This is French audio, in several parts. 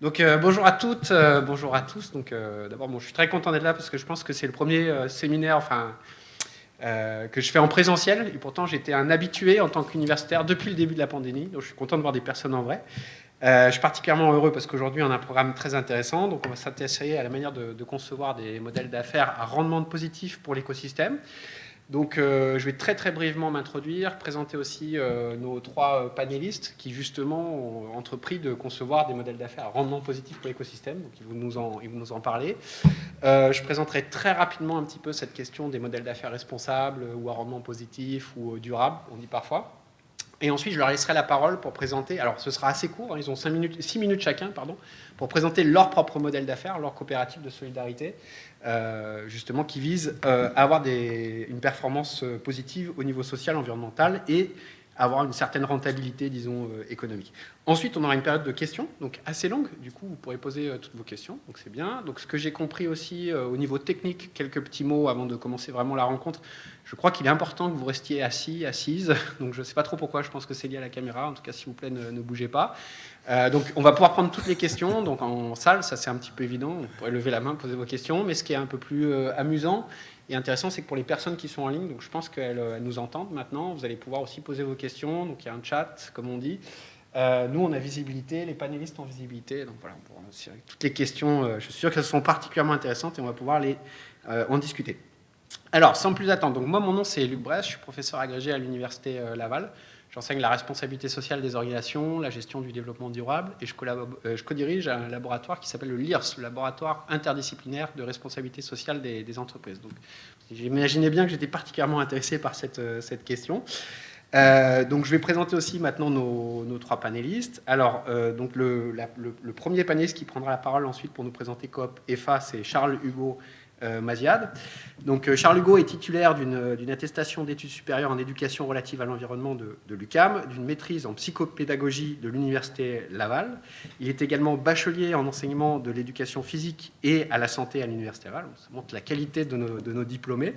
Donc bonjour à toutes, bonjour à tous. Donc d'abord, je suis très content d'être là parce que je pense que c'est le premier séminaire, que je fais en présentiel. Et pourtant, j'étais un habitué en tant qu'universitaire depuis le début de la pandémie. Donc je suis content de voir des personnes en vrai. Je suis particulièrement heureux parce qu'aujourd'hui, on a un programme très intéressant. Donc on va s'intéresser à la manière de concevoir des modèles d'affaires à rendement positif pour l'écosystème. Donc je vais très très brièvement m'introduire, présenter aussi nos trois panélistes qui justement ont entrepris de concevoir des modèles d'affaires à rendement positif pour l'écosystème. Donc ils vont nous en parler. Je présenterai très rapidement un petit peu cette question des modèles d'affaires responsables ou à rendement positif ou durable, on dit parfois. Et ensuite, je leur laisserai la parole pour présenter, alors ce sera assez court, ils ont 6 minutes chacun, pour présenter leur propre modèle d'affaires, leur coopérative de solidarité, justement, qui vise à avoir une performance positive au niveau social, environnemental et avoir une certaine rentabilité, disons, économique. Ensuite, on aura une période de questions, donc assez longue. Du coup, vous pourrez poser toutes vos questions, donc c'est bien. Donc, ce que j'ai compris aussi au niveau technique, quelques petits mots avant de commencer vraiment la rencontre. Je crois qu'il est important que vous restiez assis, assises. Donc, je ne sais pas trop pourquoi. Je pense que c'est lié à la caméra. En tout cas, s'il vous plaît, ne bougez pas. Donc, on va pouvoir prendre toutes les questions. Donc, en salle, ça c'est un petit peu évident. Vous pourrez lever la main, poser vos questions. Mais ce qui est un peu plus amusant et intéressant, c'est que pour les personnes qui sont en ligne, donc je pense qu'elles nous entendent maintenant. Vous allez pouvoir aussi poser vos questions. Donc, il y a un chat, comme on dit. Nous, on a visibilité, les panélistes ont visibilité. Donc voilà, on pourra aussi, avec toutes les questions, je suis sûr qu'elles sont particulièrement intéressantes et on va pouvoir en discuter. Alors, sans plus attendre, donc moi, mon nom, c'est Luc Bresse, je suis professeur agrégé à l'Université Laval. J'enseigne la responsabilité sociale des organisations, la gestion du développement durable, et je co-dirige un laboratoire qui s'appelle le LIRS, le laboratoire interdisciplinaire de responsabilité sociale des entreprises. Donc, j'imaginais bien que j'étais particulièrement intéressé par cette question. Donc je vais présenter aussi maintenant nos trois panélistes. Alors, donc le premier panéliste qui prendra la parole ensuite pour nous présenter Coop EFA, c'est Charles-Hugo Maziad. Donc Charles Hugo est titulaire d'une attestation d'études supérieures en éducation relative à l'environnement de l'UQAM, d'une maîtrise en psychopédagogie de l'Université Laval. Il est également bachelier en enseignement de l'éducation physique et à la santé à l'Université Laval. Ça montre la qualité de nos diplômés.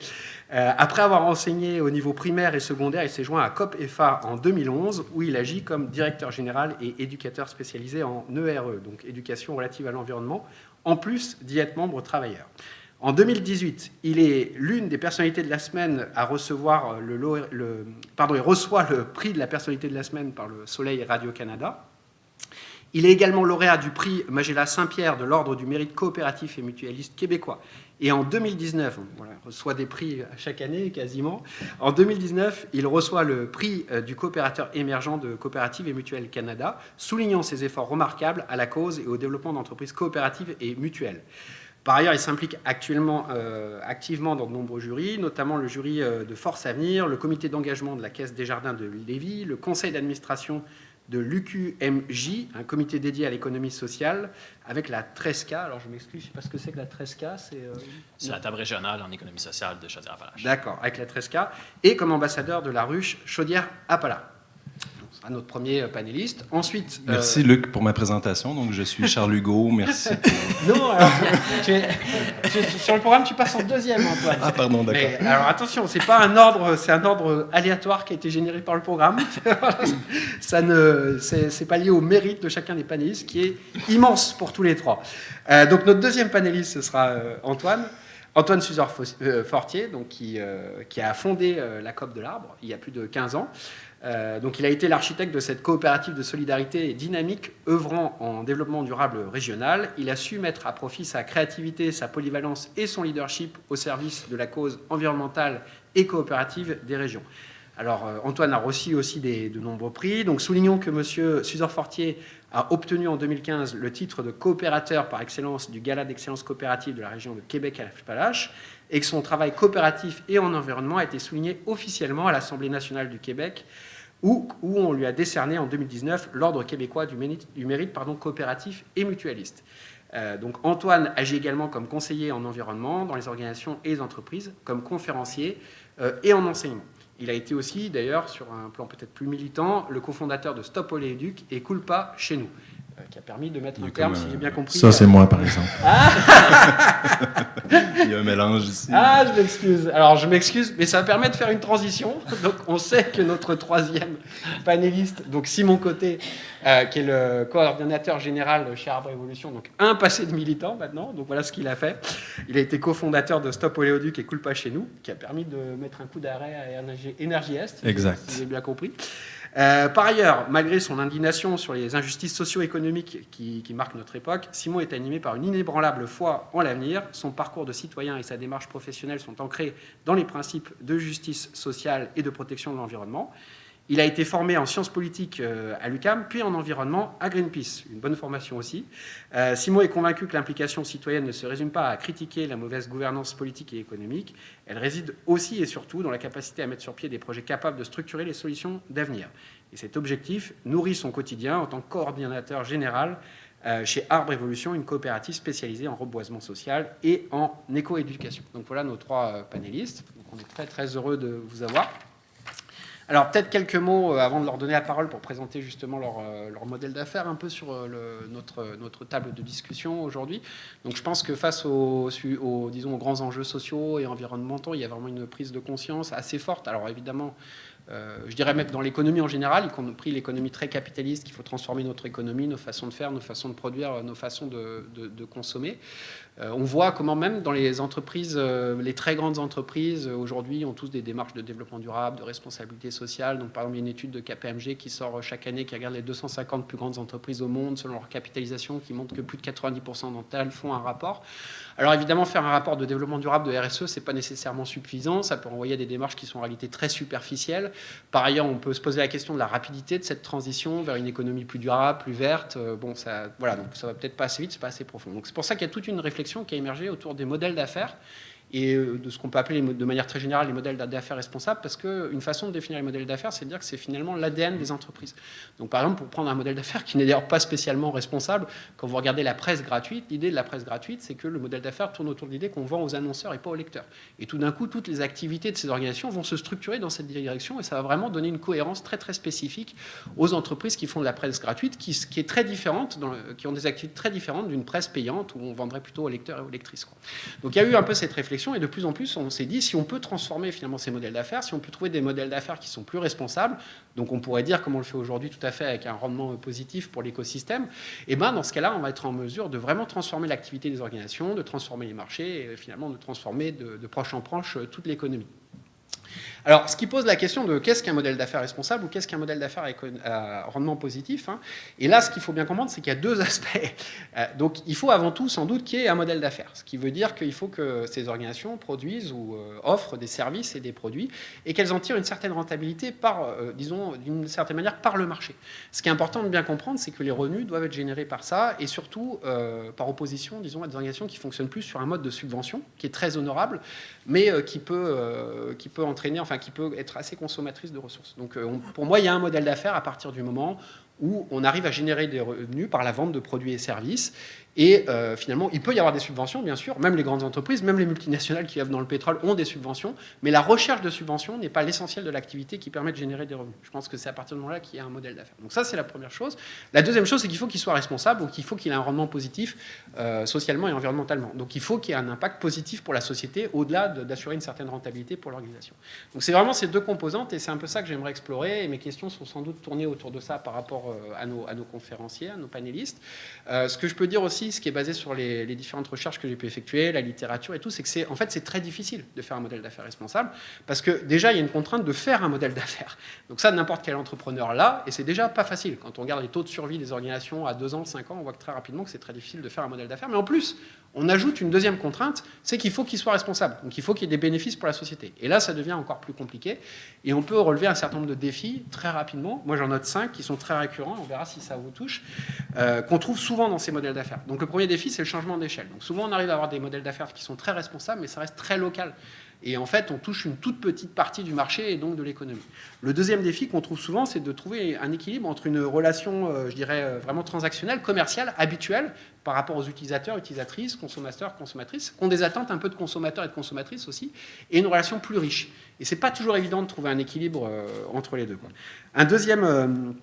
Après avoir enseigné au niveau primaire et secondaire, il s'est joint à Coop EFA en 2011, où il agit comme directeur général et éducateur spécialisé en ERE, donc éducation relative à l'environnement, en plus d'y être membre travailleur. En 2018, il est l'une des personnalités de la semaine à recevoir il reçoit le prix de la personnalité de la semaine par le Soleil Radio-Canada. Il est également lauréat du prix Magellan Saint-Pierre de l'Ordre du mérite coopératif et mutualiste québécois. Et en 2019, il reçoit des prix à chaque année quasiment. En 2019, il reçoit le prix du coopérateur émergent de Coopérative et Mutuelle Canada, soulignant ses efforts remarquables à la cause et au développement d'entreprises coopératives et mutuelles. Par ailleurs, il s'implique activement dans de nombreux jurys, notamment le jury de Force Avenir, le comité d'engagement de la Caisse des Jardins de Lévis, le conseil d'administration de l'UQMJ, un comité dédié à l'économie sociale, avec la Tresca. Alors je m'excuse, je ne sais pas ce que c'est que la Tresca. C'est la table régionale en économie sociale de Chaudière-Appalaches. D'accord, avec la Tresca, et comme ambassadeur de la ruche Chaudière-Appalaches. Ce sera notre premier panéliste. Ensuite, merci Luc pour ma présentation. Donc je suis Charles Hugo, merci. Non, alors, sur le programme, tu passes en deuxième, Antoine. Ah, pardon, d'accord. Mais, alors attention, c'est pas un ordre, c'est un ordre aléatoire qui a été généré par le programme. C'est pas lié au mérite de chacun des panélistes, qui est immense pour tous les trois. Donc notre deuxième panéliste, ce sera Antoine Suzor-Fortier, donc qui a fondé la COP de l'Arbre il y a plus de 15 ans. Donc il a été l'architecte de cette coopérative de solidarité dynamique œuvrant en développement durable régional. Il a su mettre à profit sa créativité, sa polyvalence et son leadership au service de la cause environnementale et coopérative des régions. Alors Antoine a reçu aussi de nombreux prix. Donc soulignons que M. Suzor-Fortier a obtenu en 2015 le titre de coopérateur par excellence du Gala d'excellence coopérative de la région de Québec-Appalaches et que son travail coopératif et en environnement a été souligné officiellement à l'Assemblée nationale du Québec où on lui a décerné en 2019 l'Ordre québécois du mérite coopératif et mutualiste. Donc Antoine agit également comme conseiller en environnement dans les organisations et les entreprises, comme conférencier et en enseignement. Il a été aussi, d'ailleurs, sur un plan peut-être plus militant, le cofondateur de Stop Oléoduc et Culpa chez nous. qui a permis de mettre un terme, si j'ai bien compris. Ça, c'est moi, par exemple. Il y a un mélange ici. Ah, je m'excuse. Alors, je m'excuse, mais ça permet de faire une transition. Donc, on sait que notre troisième panéliste, donc Simon Côté, qui est le coordinateur général chez Arbre Evolution, donc un passé de militant maintenant. Donc, voilà ce qu'il a fait. Il a été cofondateur de Stop Oléoduc et Coule pas chez nous, qui a permis de mettre un coup d'arrêt à Énergie Est. Exact. Si j'ai bien compris. Par ailleurs, malgré son indignation sur les injustices socio-économiques qui marquent notre époque, Simon est animé par une inébranlable foi en l'avenir. Son parcours de citoyen et sa démarche professionnelle sont ancrés dans les principes de justice sociale et de protection de l'environnement. Il a été formé en sciences politiques à l'UQAM, puis en environnement à Greenpeace, une bonne formation aussi. Simon est convaincu que l'implication citoyenne ne se résume pas à critiquer la mauvaise gouvernance politique et économique. Elle réside aussi et surtout dans la capacité à mettre sur pied des projets capables de structurer les solutions d'avenir. Et cet objectif nourrit son quotidien en tant que coordinateur général chez Arbre Evolution, une coopérative spécialisée en reboisement social et en éco-éducation. Donc voilà nos trois panélistes. Donc on est très très heureux de vous avoir. Alors peut-être quelques mots avant de leur donner la parole pour présenter justement leur modèle d'affaires un peu sur notre table de discussion aujourd'hui. Donc je pense que face disons, aux grands enjeux sociaux et environnementaux, il y a vraiment une prise de conscience assez forte. Alors évidemment, je dirais même dans l'économie en général, y compris l'économie très capitaliste, qu'il faut transformer notre économie, nos façons de faire, nos façons de produire, nos façons de consommer. On voit comment même dans les entreprises, les très grandes entreprises, aujourd'hui, ont tous des démarches de développement durable, de responsabilité sociale. Donc, par exemple, il y a une étude de KPMG qui sort chaque année, qui regarde les 250 plus grandes entreprises au monde, selon leur capitalisation, qui montre que plus de 90% d'entre elles font un rapport. Alors, évidemment, faire un rapport de développement durable, de RSE, c'est pas nécessairement suffisant. Ça peut renvoyer à des démarches qui sont en réalité très superficielles. Par ailleurs, on peut se poser la question de la rapidité de cette transition vers une économie plus durable, plus verte. Bon, ça, voilà, donc ça va peut-être pas assez vite, c'est pas assez profond. Donc, c'est pour ça qu'il y a toute une réflexion qui a émergé autour des modèles d'affaires et de ce qu'on peut appeler de manière très générale les modèles d'affaires responsables, parce qu'une façon de définir les modèles d'affaires, c'est de dire que c'est finalement l'ADN des entreprises. Donc par exemple, pour prendre un modèle d'affaires qui n'est d'ailleurs pas spécialement responsable, quand vous regardez la presse gratuite, l'idée de la presse gratuite, c'est que le modèle d'affaires tourne autour de l'idée qu'on vend aux annonceurs et pas aux lecteurs. Et tout d'un coup, toutes les activités de ces organisations vont se structurer dans cette direction, et ça va vraiment donner une cohérence très très spécifique aux entreprises qui font de la presse gratuite, qui est très différente, qui ont des activités très différentes d'une presse payante où on vendrait plutôt aux lecteurs et aux lectrices, quoi. Donc il y a eu un peu cette réflexion, et de plus en plus on s'est dit, si on peut transformer finalement ces modèles d'affaires, si on peut trouver des modèles d'affaires qui sont plus responsables, donc on pourrait dire, comme on le fait aujourd'hui tout à fait avec un rendement positif pour l'écosystème, et ben dans ce cas-là on va être en mesure de vraiment transformer l'activité des organisations, de transformer les marchés, et finalement de transformer de proche en proche toute l'économie. Alors, ce qui pose la question de qu'est-ce qu'un modèle d'affaires responsable ou qu'est-ce qu'un modèle d'affaires à rendement positif, hein. Et là, ce qu'il faut bien comprendre, c'est qu'il y a deux aspects. Donc, il faut avant tout, sans doute, qu'il y ait un modèle d'affaires. Ce qui veut dire qu'il faut que ces organisations produisent ou offrent des services et des produits et qu'elles en tirent une certaine rentabilité disons, d'une certaine manière, par le marché. Ce qui est important de bien comprendre, c'est que les revenus doivent être générés par ça et surtout par opposition, disons, à des organisations qui fonctionnent plus sur un mode de subvention qui est très honorable, mais qui peut entraîner, enfin, qui peut être assez consommatrice de ressources. Donc pour moi, il y a un modèle d'affaires à partir du moment où on arrive à générer des revenus par la vente de produits et services. Et finalement, il peut y avoir des subventions, bien sûr. Même les grandes entreprises, même les multinationales qui œuvrent dans le pétrole ont des subventions. Mais la recherche de subventions n'est pas l'essentiel de l'activité qui permet de générer des revenus. Je pense que c'est à partir de ce moment-là qu'il y a un modèle d'affaires. Donc ça, c'est la première chose. La deuxième chose, c'est qu'il faut qu'il soit responsable, donc il faut qu'il ait un rendement positif socialement et environnementalement. Donc il faut qu'il y ait un impact positif pour la société, au-delà d'assurer une certaine rentabilité pour l'organisation. Donc c'est vraiment ces deux composantes, et c'est un peu ça que j'aimerais explorer. Et mes questions sont sans doute tournées autour de ça par rapport à nos conférenciers, à nos panélistes. Ce que je peux dire aussi, ce qui est basé sur les différentes recherches que j'ai pu effectuer, la littérature et tout, c'est que c'est très difficile de faire un modèle d'affaires responsable, parce que déjà, il y a une contrainte de faire un modèle d'affaires. Donc ça, n'importe quel entrepreneur l'a, et c'est déjà pas facile. Quand on regarde les taux de survie des organisations à 2 ans, 5 ans, on voit que très rapidement que c'est très difficile de faire un modèle d'affaires. Mais en plus, on ajoute une deuxième contrainte, c'est qu'il faut qu'il soit responsable. Donc il faut qu'il y ait des bénéfices pour la société. Et là, ça devient encore plus compliqué, et on peut relever un certain nombre de défis très rapidement. Moi, j'en note 5 qui sont très récurrents, on verra si ça vous touche, qu'on trouve souvent dans ces modèles d'affaires. Donc le premier défi, c'est le changement d'échelle. Donc souvent, on arrive à avoir des modèles d'affaires qui sont très responsables, mais ça reste très local. Et en fait, on touche une toute petite partie du marché et donc de l'économie. Le deuxième défi qu'on trouve souvent, c'est de trouver un équilibre entre une relation, je dirais, vraiment transactionnelle, commerciale, habituelle, par rapport aux utilisateurs, utilisatrices, consommateurs, consommatrices, qui ont des attentes un peu de consommateurs et de consommatrices aussi, et une relation plus riche. Et c'est pas toujours évident de trouver un équilibre entre les deux, quoi. Un deuxième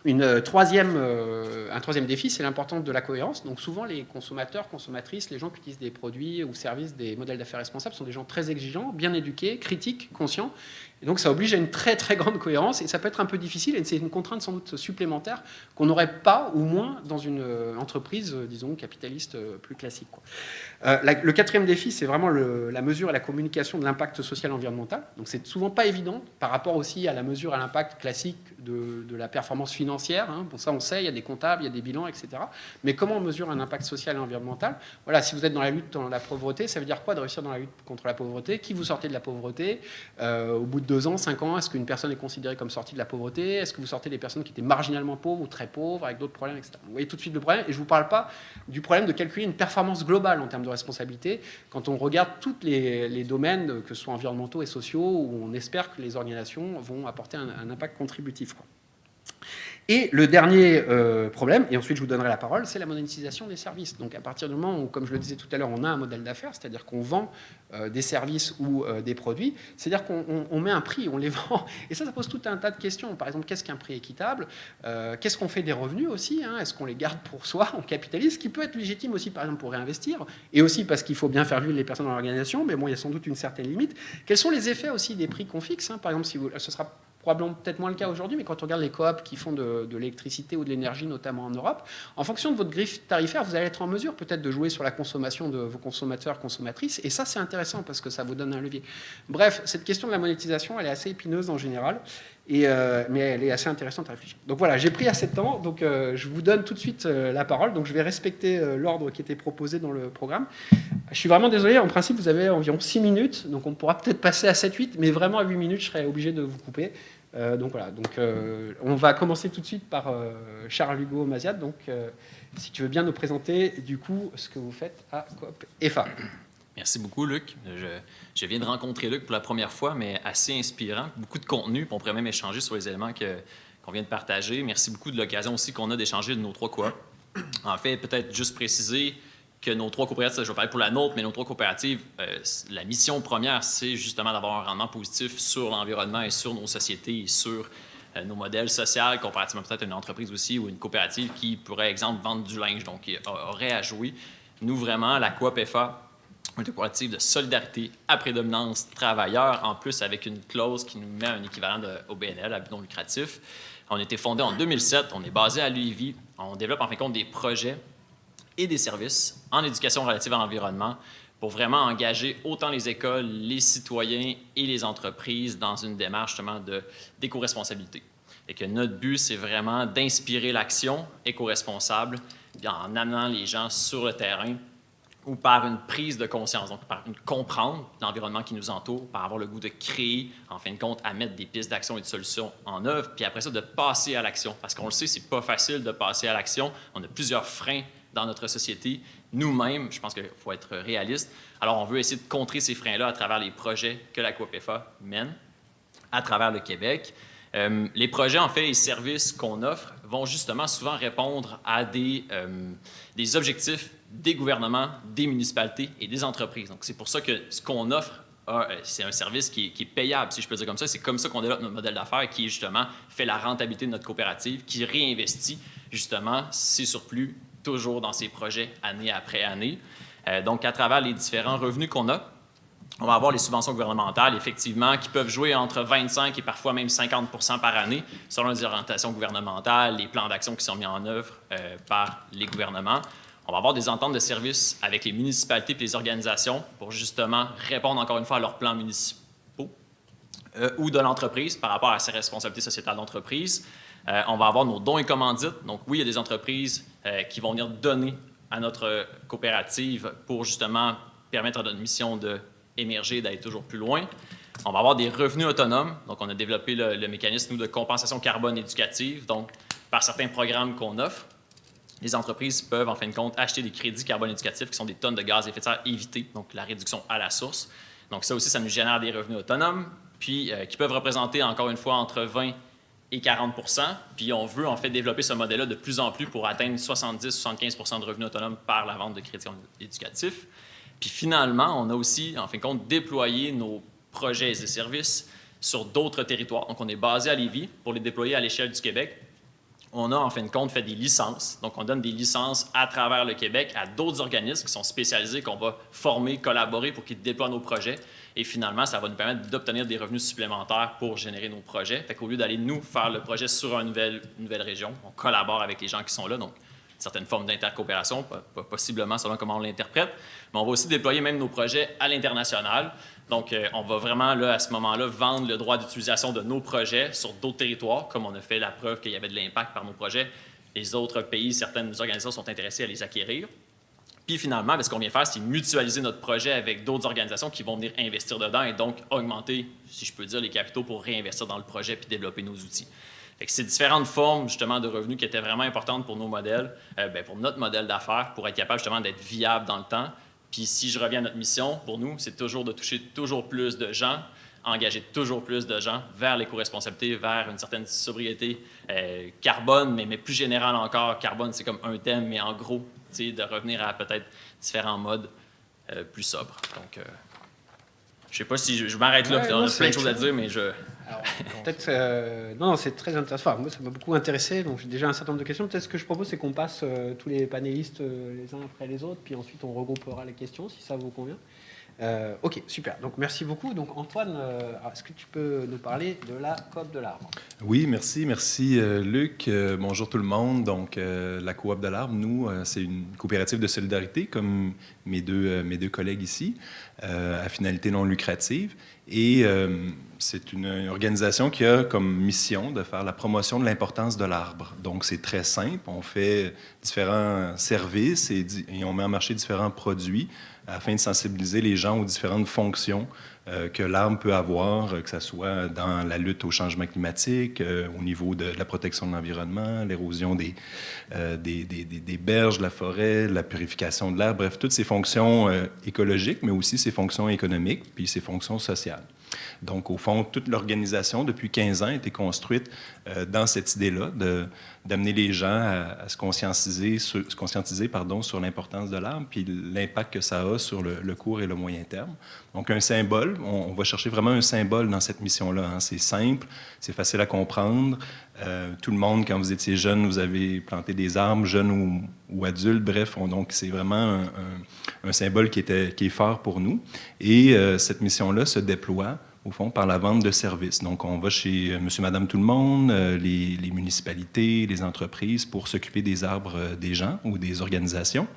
un troisième défi, c'est l'importance de la cohérence. Donc souvent, les consommateurs, consommatrices, les gens qui utilisent des produits ou services, des modèles d'affaires responsables, sont des gens très exigeants, bien éduqués, critiques, conscients. Et donc ça oblige à une très très grande cohérence et ça peut être un peu difficile et c'est une contrainte sans doute supplémentaire qu'on n'aurait pas ou moins dans une entreprise, disons, capitaliste plus classique, quoi. Le quatrième défi, c'est vraiment la mesure et la communication de l'impact social et environnemental. Donc c'est souvent pas évident par rapport aussi à la mesure à l'impact classique de la performance financière. Hein. Pour ça, on sait, il y a des comptables, il y a des bilans, etc. Mais comment on mesure un impact social et environnemental? Voilà, si vous êtes dans la lutte contre la pauvreté, ça veut dire quoi de réussir dans la lutte contre la pauvreté? Qui vous sortez de la pauvreté? Au bout de 2 ans, 5 ans, est-ce qu'une personne est considérée comme sortie de la pauvreté? Est-ce que vous sortez des personnes qui étaient marginalement pauvres ou très pauvres, avec d'autres problèmes, etc. Vous voyez tout de suite le problème, et je ne vous parle pas du problème de calculer une performance globale en termes de responsabilité, quand on regarde tous les domaines, que ce soit environnementaux et sociaux, où on espère que les organisations vont apporter un impact contributif, quoi. Et le dernier problème, et ensuite je vous donnerai la parole, c'est la monétisation des services. Donc à partir du moment où, comme je le disais tout à l'heure, on a un modèle d'affaires, c'est-à-dire qu'on vend des services ou des produits, c'est-à-dire qu'on met un prix, on les vend. Et ça pose tout un tas de questions. Par exemple, qu'est-ce qu'un prix équitable? Qu'est-ce qu'on fait des revenus aussi, hein? Est-ce qu'on les garde pour soi, on capitalise? Ce qui peut être légitime aussi, par exemple, pour réinvestir, et aussi parce qu'il faut bien faire vivre les personnes dans l'organisation, mais bon, il y a sans doute une certaine limite. Quels sont les effets aussi des prix qu'on fixe, hein? Par exemple, ce sera probablement peut-être moins le cas aujourd'hui, mais quand on regarde les coops qui font de l'électricité ou de l'énergie, notamment en Europe, en fonction de votre grille tarifaire, vous allez être en mesure peut-être de jouer sur la consommation de vos consommateurs, consommatrices, et ça c'est intéressant parce que ça vous donne un levier. Bref, cette question de la monétisation, elle est assez épineuse en général, mais elle est assez intéressante à réfléchir. Donc voilà, j'ai pris assez de temps, donc je vous donne tout de suite la parole, donc je vais respecter l'ordre qui était proposé dans le programme. Je suis vraiment désolé, en principe vous avez environ 6 minutes, donc on pourra peut-être passer à 7-8, mais vraiment à 8 minutes je serai obligé de vous couper. Donc voilà, on va commencer tout de suite par Charles-Hugo Maziad. Donc si tu veux bien nous présenter du coup ce que vous faites à Coop EFA. Merci beaucoup, Luc. Je viens de rencontrer Luc pour la première fois, mais assez inspirant. Beaucoup de contenu, puis on pourrait même échanger sur les éléments qu'on vient de partager. Merci beaucoup de l'occasion aussi qu'on a d'échanger de nos 3 coops. En fait, peut-être juste préciser que nos 3 coopératives, je vais parler pour la nôtre, mais nos 3 coopératives, la mission première, c'est justement d'avoir un rendement positif sur l'environnement et sur nos sociétés et sur nos modèles sociaux, comparativement peut-être à une entreprise aussi ou une coopérative qui pourrait, exemple, vendre du linge, donc qui aurait à jouer. Nous, vraiment, la Coop EFA, une coopérative de solidarité à prédominance travailleur, en plus avec une clause qui nous met un équivalent au BNL, à but non lucratif. On a été fondé en 2007, on est basé à Lévis, on développe en fin de compte des projets et des services en éducation relative à l'environnement pour vraiment engager autant les écoles, les citoyens et les entreprises dans une démarche justement d'éco-responsabilité. Et que notre but, c'est vraiment d'inspirer l'action éco-responsable en amenant les gens sur le terrain ou par une prise de conscience, donc par une comprendre l'environnement qui nous entoure, par avoir le goût de créer, en fin de compte, à mettre des pistes d'action et de solutions en œuvre, puis après ça, de passer à l'action. Parce qu'on le sait, c'est pas facile de passer à l'action. On a plusieurs freins dans notre société. Nous-mêmes, je pense qu'il faut être réaliste. Alors, on veut essayer de contrer ces freins-là à travers les projets que la Coop EFA mène à travers le Québec. Les projets, en fait, et services qu'on offre vont justement souvent répondre à des objectifs des gouvernements, des municipalités et des entreprises. Donc, c'est pour ça que ce qu'on offre, c'est un service qui est payable, si je peux dire comme ça. C'est comme ça qu'on développe notre modèle d'affaires qui, justement, fait la rentabilité de notre coopérative, qui réinvestit, justement, ses surplus toujours dans ces projets année après année. Donc, à travers les différents revenus qu'on a, on va avoir les subventions gouvernementales, effectivement, qui peuvent jouer entre 25 et parfois même 50 % par année, selon les orientations gouvernementales, les plans d'action qui sont mis en œuvre par les gouvernements. On va avoir des ententes de services avec les municipalités et les organisations pour justement répondre encore une fois à leurs plans municipaux ou de l'entreprise par rapport à ses responsabilités sociétales d'entreprise. On va avoir nos dons et commandites. Donc oui, il y a des entreprises qui vont venir donner à notre coopérative pour justement permettre à notre mission d'émerger, d'aller toujours plus loin. On va avoir des revenus autonomes. Donc on a développé le mécanisme de compensation carbone éducative. Donc par certains programmes qu'on offre, les entreprises peuvent, en fin de compte, acheter des crédits carbone éducatifs qui sont des tonnes de gaz à effet de serre évitées, donc la réduction à la source. Donc ça aussi, ça nous génère des revenus autonomes, puis qui peuvent représenter, encore une fois, entre 20 et 40 %. Puis on veut, en fait, développer ce modèle-là de plus en plus pour atteindre 70-75 % de revenus autonomes par la vente de crédits éducatifs. Puis finalement, on a aussi, en fin de compte, déployé nos projets et services sur d'autres territoires. Donc on est basé à Lévis pour les déployer à l'échelle du Québec. on a en fin de compte fait des licences. Donc, on donne des licences à travers le Québec à d'autres organismes qui sont spécialisés, qu'on va former, collaborer pour qu'ils déploient nos projets. Et finalement, ça va nous permettre d'obtenir des revenus supplémentaires pour générer nos projets. Fait qu'au lieu d'aller, nous, faire le projet sur une nouvelle région, on collabore avec les gens qui sont là. Donc, une certaine forme d'intercoopération, possiblement selon comment on l'interprète. Mais on va aussi déployer même nos projets à l'international. Donc, on va vraiment, là, à ce moment-là, vendre le droit d'utilisation de nos projets sur d'autres territoires, comme on a fait la preuve qu'il y avait de l'impact par nos projets. Les autres pays, certaines organisations sont intéressées à les acquérir. Puis finalement, ce qu'on vient faire, c'est mutualiser notre projet avec d'autres organisations qui vont venir investir dedans et donc augmenter, si je peux dire, les capitaux pour réinvestir dans le projet puis développer nos outils. Fait que c'est différentes formes, justement, de revenus qui étaient vraiment importantes pour nos modèles, pour notre modèle d'affaires, pour être capable, justement, d'être viable dans le temps. Puis si je reviens à notre mission, pour nous, c'est toujours de toucher toujours plus de gens, engager toujours plus de gens vers l'éco-responsabilité, vers une certaine sobriété carbone, mais plus générale encore. Carbone, c'est comme un thème, mais en gros, de revenir à peut-être différents modes plus sobres. Donc, je ne sais pas si je m'arrête là, on a plein de choses à dire, mais je... Alors, peut-être, non, c'est très intéressant. Enfin, moi, ça m'a beaucoup intéressé, donc j'ai déjà un certain nombre de questions. Peut-être ce que je propose, c'est qu'on passe tous les panélistes les uns après les autres, puis ensuite on regroupera les questions, si ça vous convient. Ok, super. Donc merci beaucoup. Donc Antoine, est-ce que tu peux nous parler de la Coop de l'Arbre? Oui, merci Luc. Bonjour tout le monde. Donc la Coop de l'Arbre, nous, c'est une coopérative de solidarité comme mes deux collègues ici, à finalité non lucrative. Et c'est une organisation qui a comme mission de faire la promotion de l'importance de l'arbre. Donc c'est très simple. On fait différents services et on met en marché différents produits afin de sensibiliser les gens aux différentes fonctions que l'arbre peut avoir, que ce soit dans la lutte au changement climatique, au niveau de la protection de l'environnement, l'érosion des berges, de la forêt, la purification de l'air, bref, toutes ces fonctions écologiques, mais aussi ces fonctions économiques, puis ces fonctions sociales. Donc, au fond, toute l'organisation, depuis 15 ans, a été construite dans cette idée-là d'amener les gens à se conscientiser sur l'importance de l'arbre puis l'impact que ça a sur le court et le moyen terme. Donc, un symbole, on va chercher vraiment un symbole dans cette mission-là. Hein. C'est simple, c'est facile à comprendre. Tout le monde, quand vous étiez jeune, vous avez planté des arbres, jeunes ou adultes, bref. Donc, c'est vraiment un symbole qui est fort pour nous. Et cette mission-là se déploie au fond, par la vente de services. Donc, on va chez monsieur, madame, tout le monde, les municipalités, les entreprises, pour s'occuper des arbres des gens ou des organisations.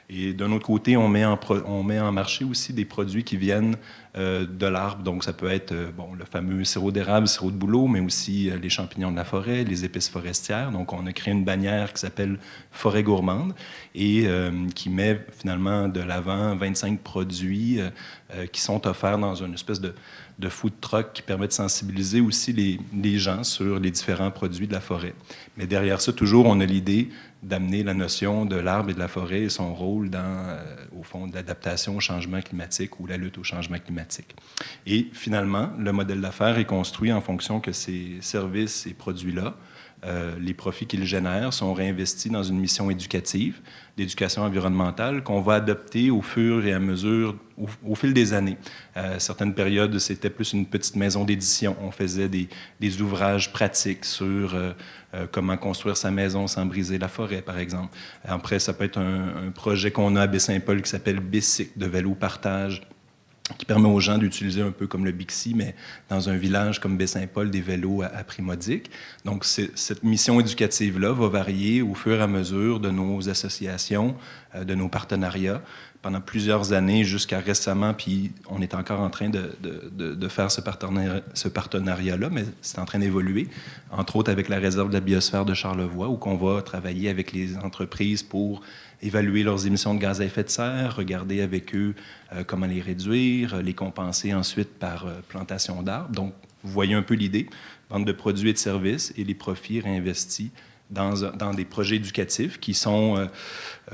Et d'un autre côté, on met en marché aussi des produits qui viennent de l'arbre. Donc, ça peut être le fameux sirop d'érable, sirop de bouleau, mais aussi les champignons de la forêt, les épices forestières. Donc, on a créé une bannière qui s'appelle Forêt gourmande et qui met finalement de l'avant 25 produits qui sont offerts dans une espèce de food truck qui permet de sensibiliser aussi les gens sur les différents produits de la forêt. Mais derrière ça, toujours, on a l'idée d'amener la notion de l'arbre et de la forêt et son rôle dans, au fond, de l'adaptation au changement climatique ou la lutte au changement climatique. Et finalement, le modèle d'affaires est construit en fonction que ces services et produits-là, les profits qu'ils génèrent sont réinvestis dans une mission éducative, d'éducation environnementale, qu'on va adopter au fur et à mesure, au fil des années. Certaines périodes, c'était plus une petite maison d'édition. On faisait des ouvrages pratiques sur comment construire sa maison sans briser la forêt, par exemple. Après, ça peut être un projet qu'on a à Baie-Saint-Paul qui s'appelle Bicycle, de vélo partage, qui permet aux gens d'utiliser un peu comme le Bixi, mais dans un village comme Baie-Saint-Paul, des vélos à prix modique. Donc, cette mission éducative-là va varier au fur et à mesure de nos associations, de nos partenariats, pendant plusieurs années jusqu'à récemment, puis on est encore en train de faire ce partenariat-là, mais c'est en train d'évoluer, entre autres avec la réserve de la biosphère de Charlevoix, où on va travailler avec les entreprises pour évaluer leurs émissions de gaz à effet de serre, regarder avec eux comment les réduire, les compenser ensuite par plantation d'arbres. Donc, vous voyez un peu l'idée, vente de produits et de services et les profits réinvestis dans des projets éducatifs qui sont,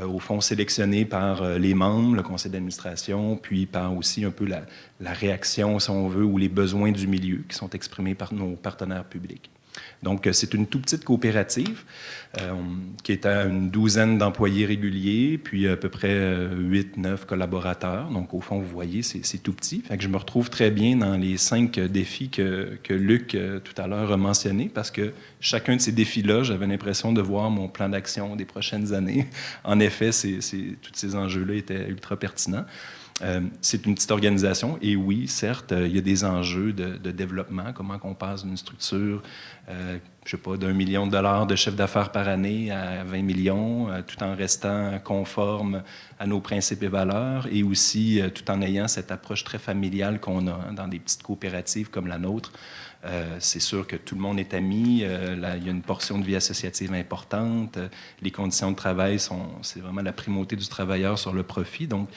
au fond, sélectionnés par les membres, le conseil d'administration, puis par aussi un peu la réaction, si on veut, ou les besoins du milieu qui sont exprimés par nos partenaires publics. Donc, c'est une toute petite coopérative qui est à une douzaine d'employés réguliers, puis à peu près 8-9 collaborateurs. Donc, au fond, vous voyez, c'est tout petit. Fait que je me retrouve très bien dans les 5 défis que Luc, tout à l'heure, a mentionnés, parce que chacun de ces défis-là, j'avais l'impression de voir mon plan d'action des prochaines années. En effet, tous ces enjeux-là étaient ultra pertinents. C'est une petite organisation et oui, certes, il y a des enjeux de développement, comment on passe d'une structure, je ne sais pas, d'1 million de dollars de chiffre d'affaires par année à 20 millions, tout en restant conforme à nos principes et valeurs et aussi tout en ayant cette approche très familiale qu'on a dans des petites coopératives comme la nôtre. C'est sûr que tout le monde est ami. Il y a une portion de vie associative importante. Les conditions de travail c'est vraiment la primauté du travailleur sur le profit. Donc,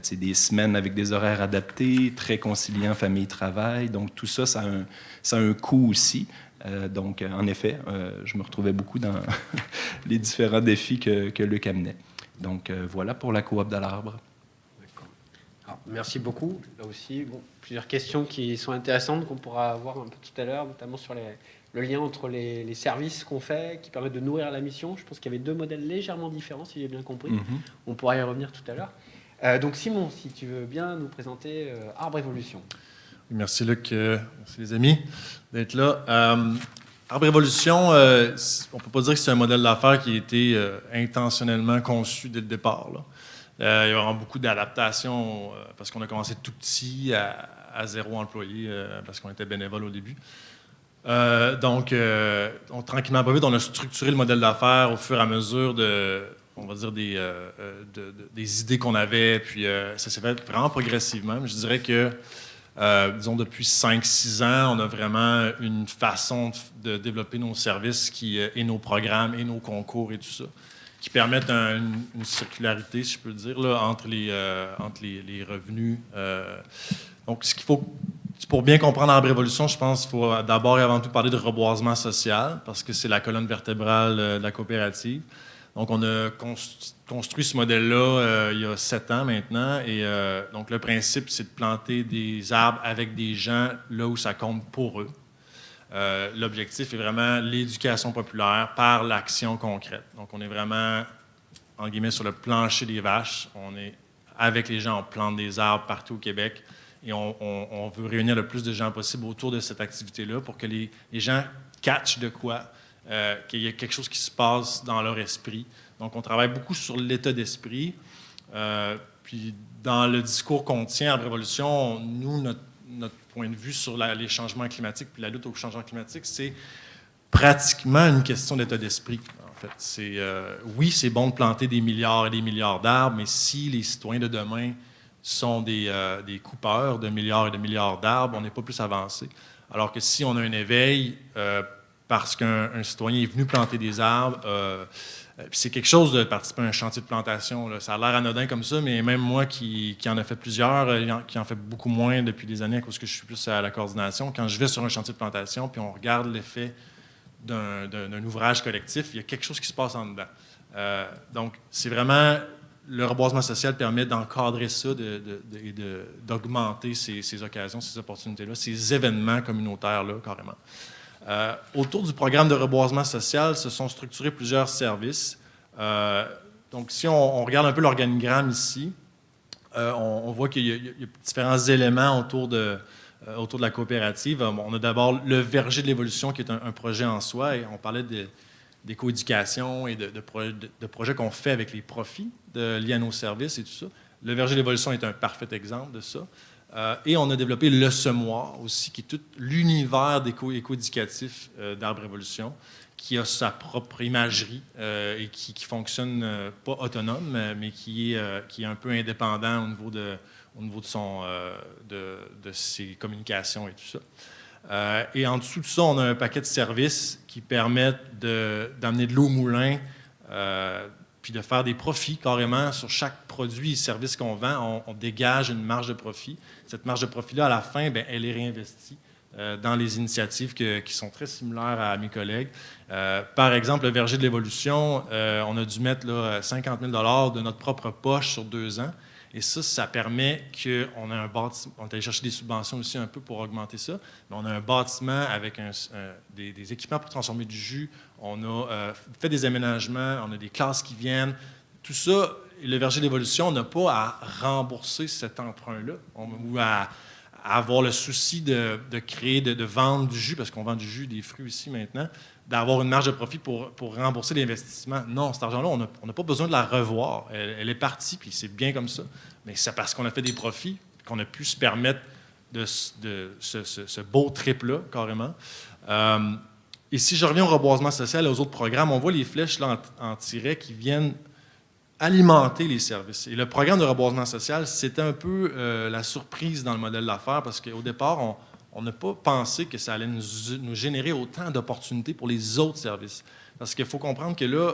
c'est des semaines avec des horaires adaptés, très conciliant famille-travail. Donc, tout ça, ça a un coût aussi. Donc, en effet, je me retrouvais beaucoup dans les différents défis que Luc amenait. Donc, voilà pour la coop de l'Arbre. Alors, merci beaucoup. Là aussi, plusieurs questions qui sont intéressantes qu'on pourra avoir un peu tout à l'heure, notamment sur le lien entre les services qu'on fait, qui permettent de nourrir la mission. Je pense qu'il y avait 2 modèles légèrement différents, si j'ai bien compris. On pourra y revenir tout à l'heure. Donc Simon, si tu veux bien nous présenter Arbre Évolution. Merci Luc, merci les amis d'être là. Arbre Évolution, on ne peut pas dire que c'est un modèle d'affaires qui a été intentionnellement conçu dès le départ, là. Il y a vraiment beaucoup d'adaptations parce qu'on a commencé tout petit à 0 employé parce qu'on était bénévole au début. Donc, tranquillement, pas vite, on a structuré le modèle d'affaires au fur et à mesure on va dire, des idées qu'on avait. Puis, ça s'est fait vraiment progressivement. Je dirais que, disons, depuis 5-6 ans, on a vraiment une façon de développer nos services et nos programmes et nos concours et tout ça, qui permettent une circularité, si je peux le dire, là, entre les revenus. Donc, ce qu'il faut, pour bien comprendre Arbre Évolution, je pense qu'il faut d'abord et avant tout parler de reboisement social, parce que c'est la colonne vertébrale de la coopérative. Donc, on a construit ce modèle-là il y a 7 ans maintenant. Et donc, le principe, c'est de planter des arbres avec des gens là où ça compte pour eux. L'objectif est vraiment l'éducation populaire par l'action concrète. Donc, on est vraiment, en guillemets, sur le plancher des vaches. On est avec les gens, on plante des arbres partout au Québec et on veut réunir le plus de gens possible autour de cette activité-là pour que les gens catchent de quoi, qu'il y ait quelque chose qui se passe dans leur esprit. Donc, on travaille beaucoup sur l'état d'esprit. Puis, dans le discours qu'on tient à Révolution, nous, notre point de vue sur les changements climatiques puis la lutte au changement climatique, c'est pratiquement une question d'état d'esprit. En fait, oui, c'est bon de planter des milliards et des milliards d'arbres, mais si les citoyens de demain sont des coupeurs de milliards et de milliards d'arbres, on n'est pas plus avancé. Alors que si on a un éveil parce qu'un citoyen est venu planter des arbres, puis c'est quelque chose de participer à un chantier de plantation, là. Ça a l'air anodin comme ça, mais même moi qui en a fait plusieurs, qui en fait beaucoup moins depuis des années à cause que je suis plus à la coordination, quand je vais sur un chantier de plantation puis on regarde l'effet d'un ouvrage collectif, il y a quelque chose qui se passe en dedans. Donc, c'est vraiment... Le reboisement social permet d'encadrer ça et d'augmenter ces occasions, ces opportunités-là, ces événements communautaires-là, carrément. Autour du programme de reboisement social, se sont structurés plusieurs services. Donc, si on regarde un peu l'organigramme ici, on voit qu'il y a différents éléments autour de la coopérative. On a d'abord le verger de l'évolution, qui est un projet en soi, et on parlait d'éco-éducation et de projets qu'on fait avec les profits liés à nos services et tout ça. Le verger de l'évolution est un parfait exemple de ça. Et on a développé le semoir aussi, qui est tout l'univers éco-éducatif d'Arbre Évolution, qui a sa propre imagerie et qui fonctionne pas autonome, mais qui est un peu indépendant au niveau de ses communications et tout ça. Et en dessous de ça, on a un paquet de services qui permettent d'amener de l'eau au moulin, puis de faire des profits carrément sur chaque produit et service qu'on vend. On dégage une marge de profit. Cette marge de profit-là, à la fin, bien, elle est réinvestie dans les initiatives qui sont très similaires à mes collègues. Par exemple, le verger de l'évolution, on a dû mettre là, 50 000 $ de notre propre poche sur 2 ans. Et ça permet qu'on a un bâtiment. On est allé chercher des subventions aussi un peu pour augmenter ça. Mais on a un bâtiment avec des équipements pour transformer du jus. On a fait des aménagements, on a des classes qui viennent. Tout ça, le Verger d'Évolution n'a pas à rembourser cet emprunt-là ou à avoir le souci de créer, de vendre du jus, parce qu'on vend du jus, des fruits ici maintenant, d'avoir une marge de profit pour rembourser l'investissement. Non, cet argent-là, on n'a pas besoin de la revoir. Elle est partie, puis c'est bien comme ça. Mais c'est parce qu'on a fait des profits qu'on a pu se permettre de ce beau trip-là, carrément. Et si je reviens au reboisement social et aux autres programmes, on voit les flèches là, en tiret qui viennent alimenter les services. Et le programme de reboisement social, c'était un peu la surprise dans le modèle d'affaires parce qu'au départ, on n'a pas pensé que ça allait nous générer autant d'opportunités pour les autres services. Parce qu'il faut comprendre que là,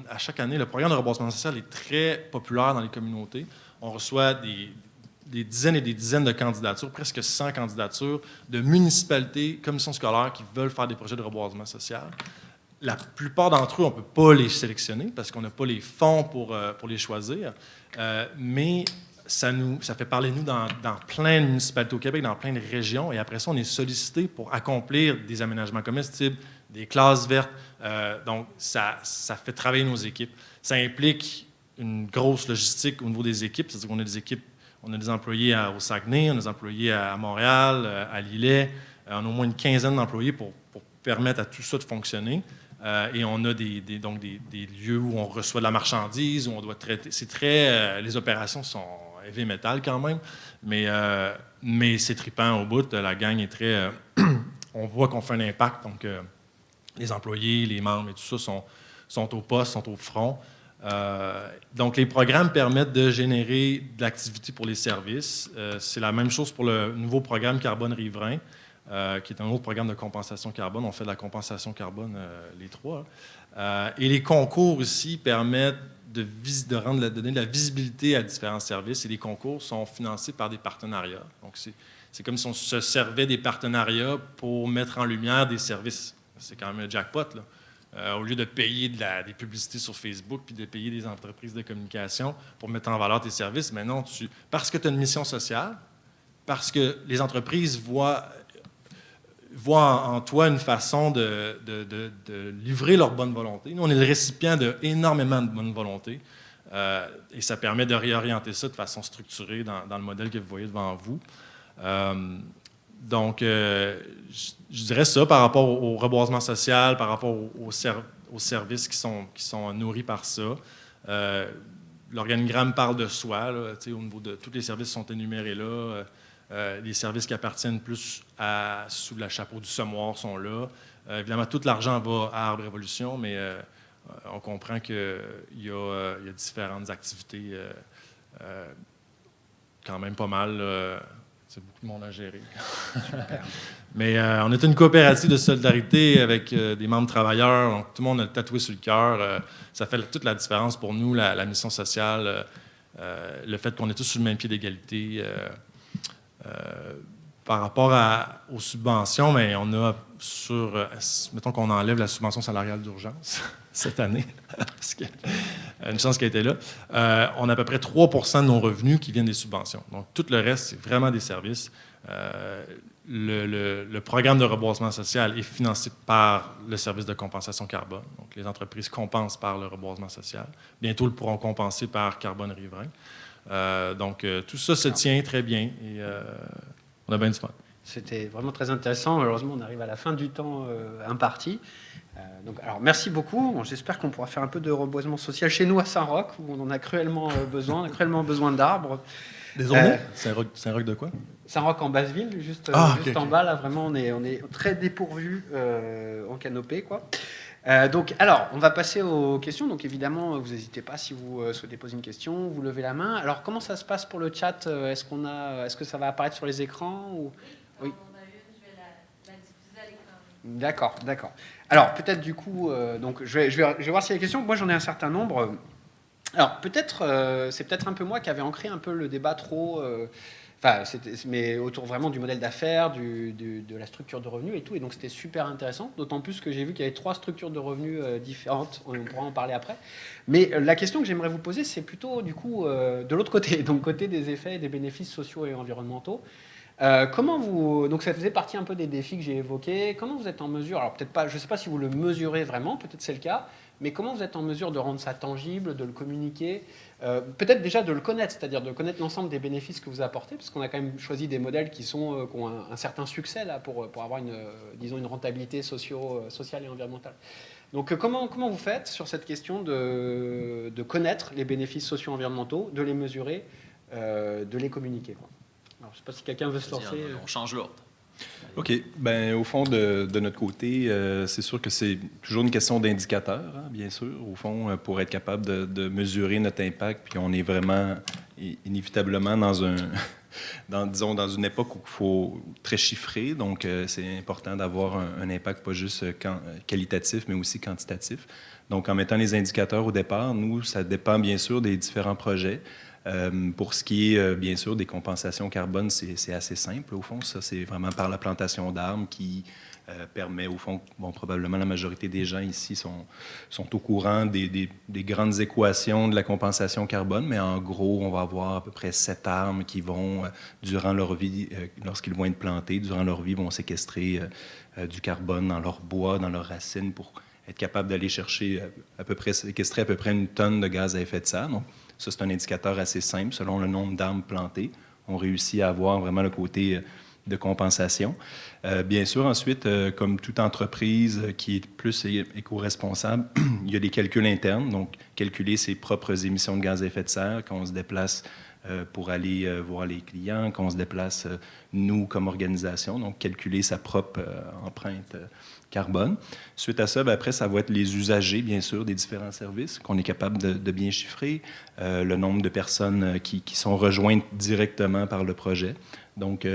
à chaque année, le programme de reboisement social est très populaire dans les communautés. On reçoit des dizaines et des dizaines de candidatures, presque 100 candidatures de municipalités, commissions scolaires qui veulent faire des projets de reboisement social. La plupart d'entre eux, on ne peut pas les sélectionner parce qu'on n'a pas les fonds pour les choisir. Mais ça fait parler de nous dans plein de municipalités au Québec, dans plein de régions. Et après ça, on est sollicité pour accomplir des aménagements comestibles, des classes vertes. Donc, ça fait travailler nos équipes. Ça implique une grosse logistique au niveau des équipes. C'est-à-dire qu'on a des équipes, on a des employés au Saguenay, on a des employés à Montréal, à Lillet. On a au moins une quinzaine d'employés pour permettre à tout ça de fonctionner. Et on a des lieux où on reçoit de la marchandise, où on doit traiter. C'est très... les opérations sont heavy metal quand même, mais c'est trippant au bout. La gang est très... on voit qu'on fait un impact. Donc, les employés, les membres et tout ça sont au poste, sont au front. Donc, les programmes permettent de générer de l'activité pour les services. C'est la même chose pour le nouveau programme Carbone Riverain, qui est un autre programme de compensation carbone. On fait de la compensation carbone, les trois. Et les concours ici permettent de donner de la visibilité à différents services. Et les concours sont financés par des partenariats. Donc, c'est comme si on se servait des partenariats pour mettre en lumière des services. C'est quand même un jackpot, là. Au lieu de payer des publicités sur Facebook puis de payer des entreprises de communication pour mettre en valeur tes services, mais non, parce que tu as une mission sociale, parce que les entreprises voient en toi une façon de livrer leur bonne volonté. Nous, on est le récipient d'énormément de bonne volonté et ça permet de réorienter ça de façon structurée dans le modèle que vous voyez devant vous. Donc, je dirais ça par rapport au reboisement social, par rapport aux services qui sont nourris par ça. L'organigramme parle de soi, là, au niveau de tous les services sont énumérés là. Les services qui appartiennent plus sous le chapeau du semoir sont là. Évidemment, tout l'argent va à Arbre Évolution, mais on comprend qu'il y a différentes activités, quand même pas mal. C'est beaucoup de monde à gérer. Mais on est une coopérative de solidarité avec des membres travailleurs. Donc, tout le monde a tatoué sur le cœur. Ça fait toute la différence pour nous, la mission sociale, le fait qu'on est tous sur le même pied d'égalité. Par rapport aux subventions, mais on a mettons qu'on enlève la subvention salariale d'urgence cette année, parce que, une chance qu'elle était là, on a à peu près 3 % de nos revenus qui viennent des subventions. Donc, tout le reste, c'est vraiment des services. Le programme de reboisement social est financé par le service de compensation carbone. Donc, les entreprises compensent par le reboisement social. Bientôt, ils pourront compenser par Carbone Riverain. Donc, tout ça se tient très bien et on a bien du fun. C'était vraiment très intéressant. Malheureusement, on arrive à la fin du temps imparti. Alors, merci beaucoup. Bon, j'espère qu'on pourra faire un peu de reboisement social chez nous à Saint-Roch, où on en a cruellement besoin. On a cruellement besoin d'arbres. Désolé. Saint-Roch de quoi? Saint-Roch en Basse-Ville, juste en bas. Là, vraiment, on est très dépourvu en canopée, quoi. Alors, on va passer aux questions. Donc, évidemment, vous n'hésitez pas si vous souhaitez poser une question, vous levez la main. Alors, comment ça se passe pour le chat? Est-ce que ça va apparaître sur les écrans ou... Oui. Je vais la diffuser à l'écran. D'accord. Alors, peut-être du coup, donc je vais voir s'il y a des questions. Moi, j'en ai un certain nombre. Alors, c'est peut-être un peu moi qui avais ancré un peu le débat trop mais autour vraiment du modèle d'affaires, de la structure de revenus et tout. Et donc c'était super intéressant, d'autant plus que j'ai vu qu'il y avait 3 structures de revenus différentes. On pourra en parler après. Mais la question que j'aimerais vous poser, c'est plutôt du coup de l'autre côté, donc côté des effets et des bénéfices sociaux et environnementaux. Donc ça faisait partie un peu des défis que j'ai évoqués. Comment vous êtes en mesure, alors peut-être pas, je ne sais pas si vous le mesurez vraiment, peut-être c'est le cas, mais comment vous êtes en mesure de rendre ça tangible, de le communiquer, peut-être déjà de le connaître, c'est-à-dire de connaître l'ensemble des bénéfices que vous apportez, parce qu'on a quand même choisi des modèles qui ont un certain succès là, pour avoir disons une rentabilité sociale et environnementale. Donc comment vous faites sur cette question de connaître les bénéfices socio-environnementaux, de les mesurer, de les communiquer, quoi. Alors, je ne sais pas si quelqu'un veut se lancer. On change l'ordre. OK. Ben, au fond, de notre côté, c'est sûr que c'est toujours une question d'indicateurs, hein, bien sûr, au fond, pour être capable de mesurer notre impact. Puis on est vraiment inévitablement dans une époque où il faut très chiffrer. Donc, c'est important d'avoir un impact pas juste qualitatif, mais aussi quantitatif. Donc, en mettant les indicateurs au départ, nous, ça dépend bien sûr des différents projets. Pour ce qui est, bien sûr, des compensations carbone, c'est assez simple, au fond. Ça, c'est vraiment par la plantation d'arbres qui permet, au fond, probablement la majorité des gens ici sont au courant des grandes équations de la compensation carbone, mais en gros, on va avoir à peu près 7 arbres qui vont, durant leur vie, lorsqu'ils vont être plantés, durant leur vie, vont séquestrer du carbone dans leur bois, dans leurs racines, pour être capable d'aller chercher séquestrer à peu près 1 tonne de gaz à effet de serre. Donc, ça, c'est un indicateur assez simple. Selon le nombre d'arbres plantés, on réussit à avoir vraiment le côté de compensation. Bien sûr, ensuite, comme toute entreprise qui est plus éco-responsable, il y a des calculs internes. Donc, calculer ses propres émissions de gaz à effet de serre quand on se déplace pour aller voir les clients, quand on se déplace, nous, comme organisation. Donc, calculer sa propre empreinte carbone. Suite à ça, après, ça va être les usagers, bien sûr, des différents services qu'on est capable de bien chiffrer, le nombre de personnes qui sont rejointes directement par le projet. Donc,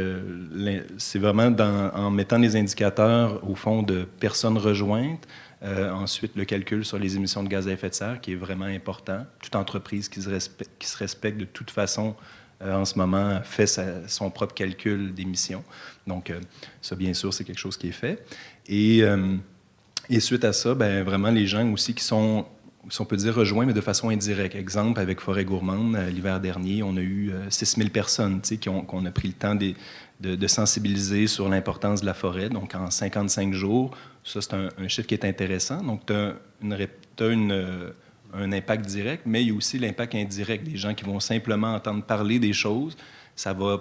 c'est vraiment en mettant les indicateurs, au fond, de personnes rejointes, ensuite le calcul sur les émissions de gaz à effet de serre, qui est vraiment important. Toute entreprise qui se respecte de toute façon, en ce moment, fait son propre calcul d'émissions. Donc, ça, bien sûr, c'est quelque chose qui est fait. Et suite à ça, ben, vraiment, les gens aussi qui sont, si on peut dire, rejoints, mais de façon indirecte. Exemple, avec Forêt Gourmande, l'hiver dernier, on a eu 6000 personnes qu'on a pris le temps de sensibiliser sur l'importance de la forêt. Donc, en 55 jours, ça, c'est un chiffre qui est intéressant. Donc, tu as un impact direct, mais il y a aussi l'impact indirect des gens qui vont simplement entendre parler des choses. Ça va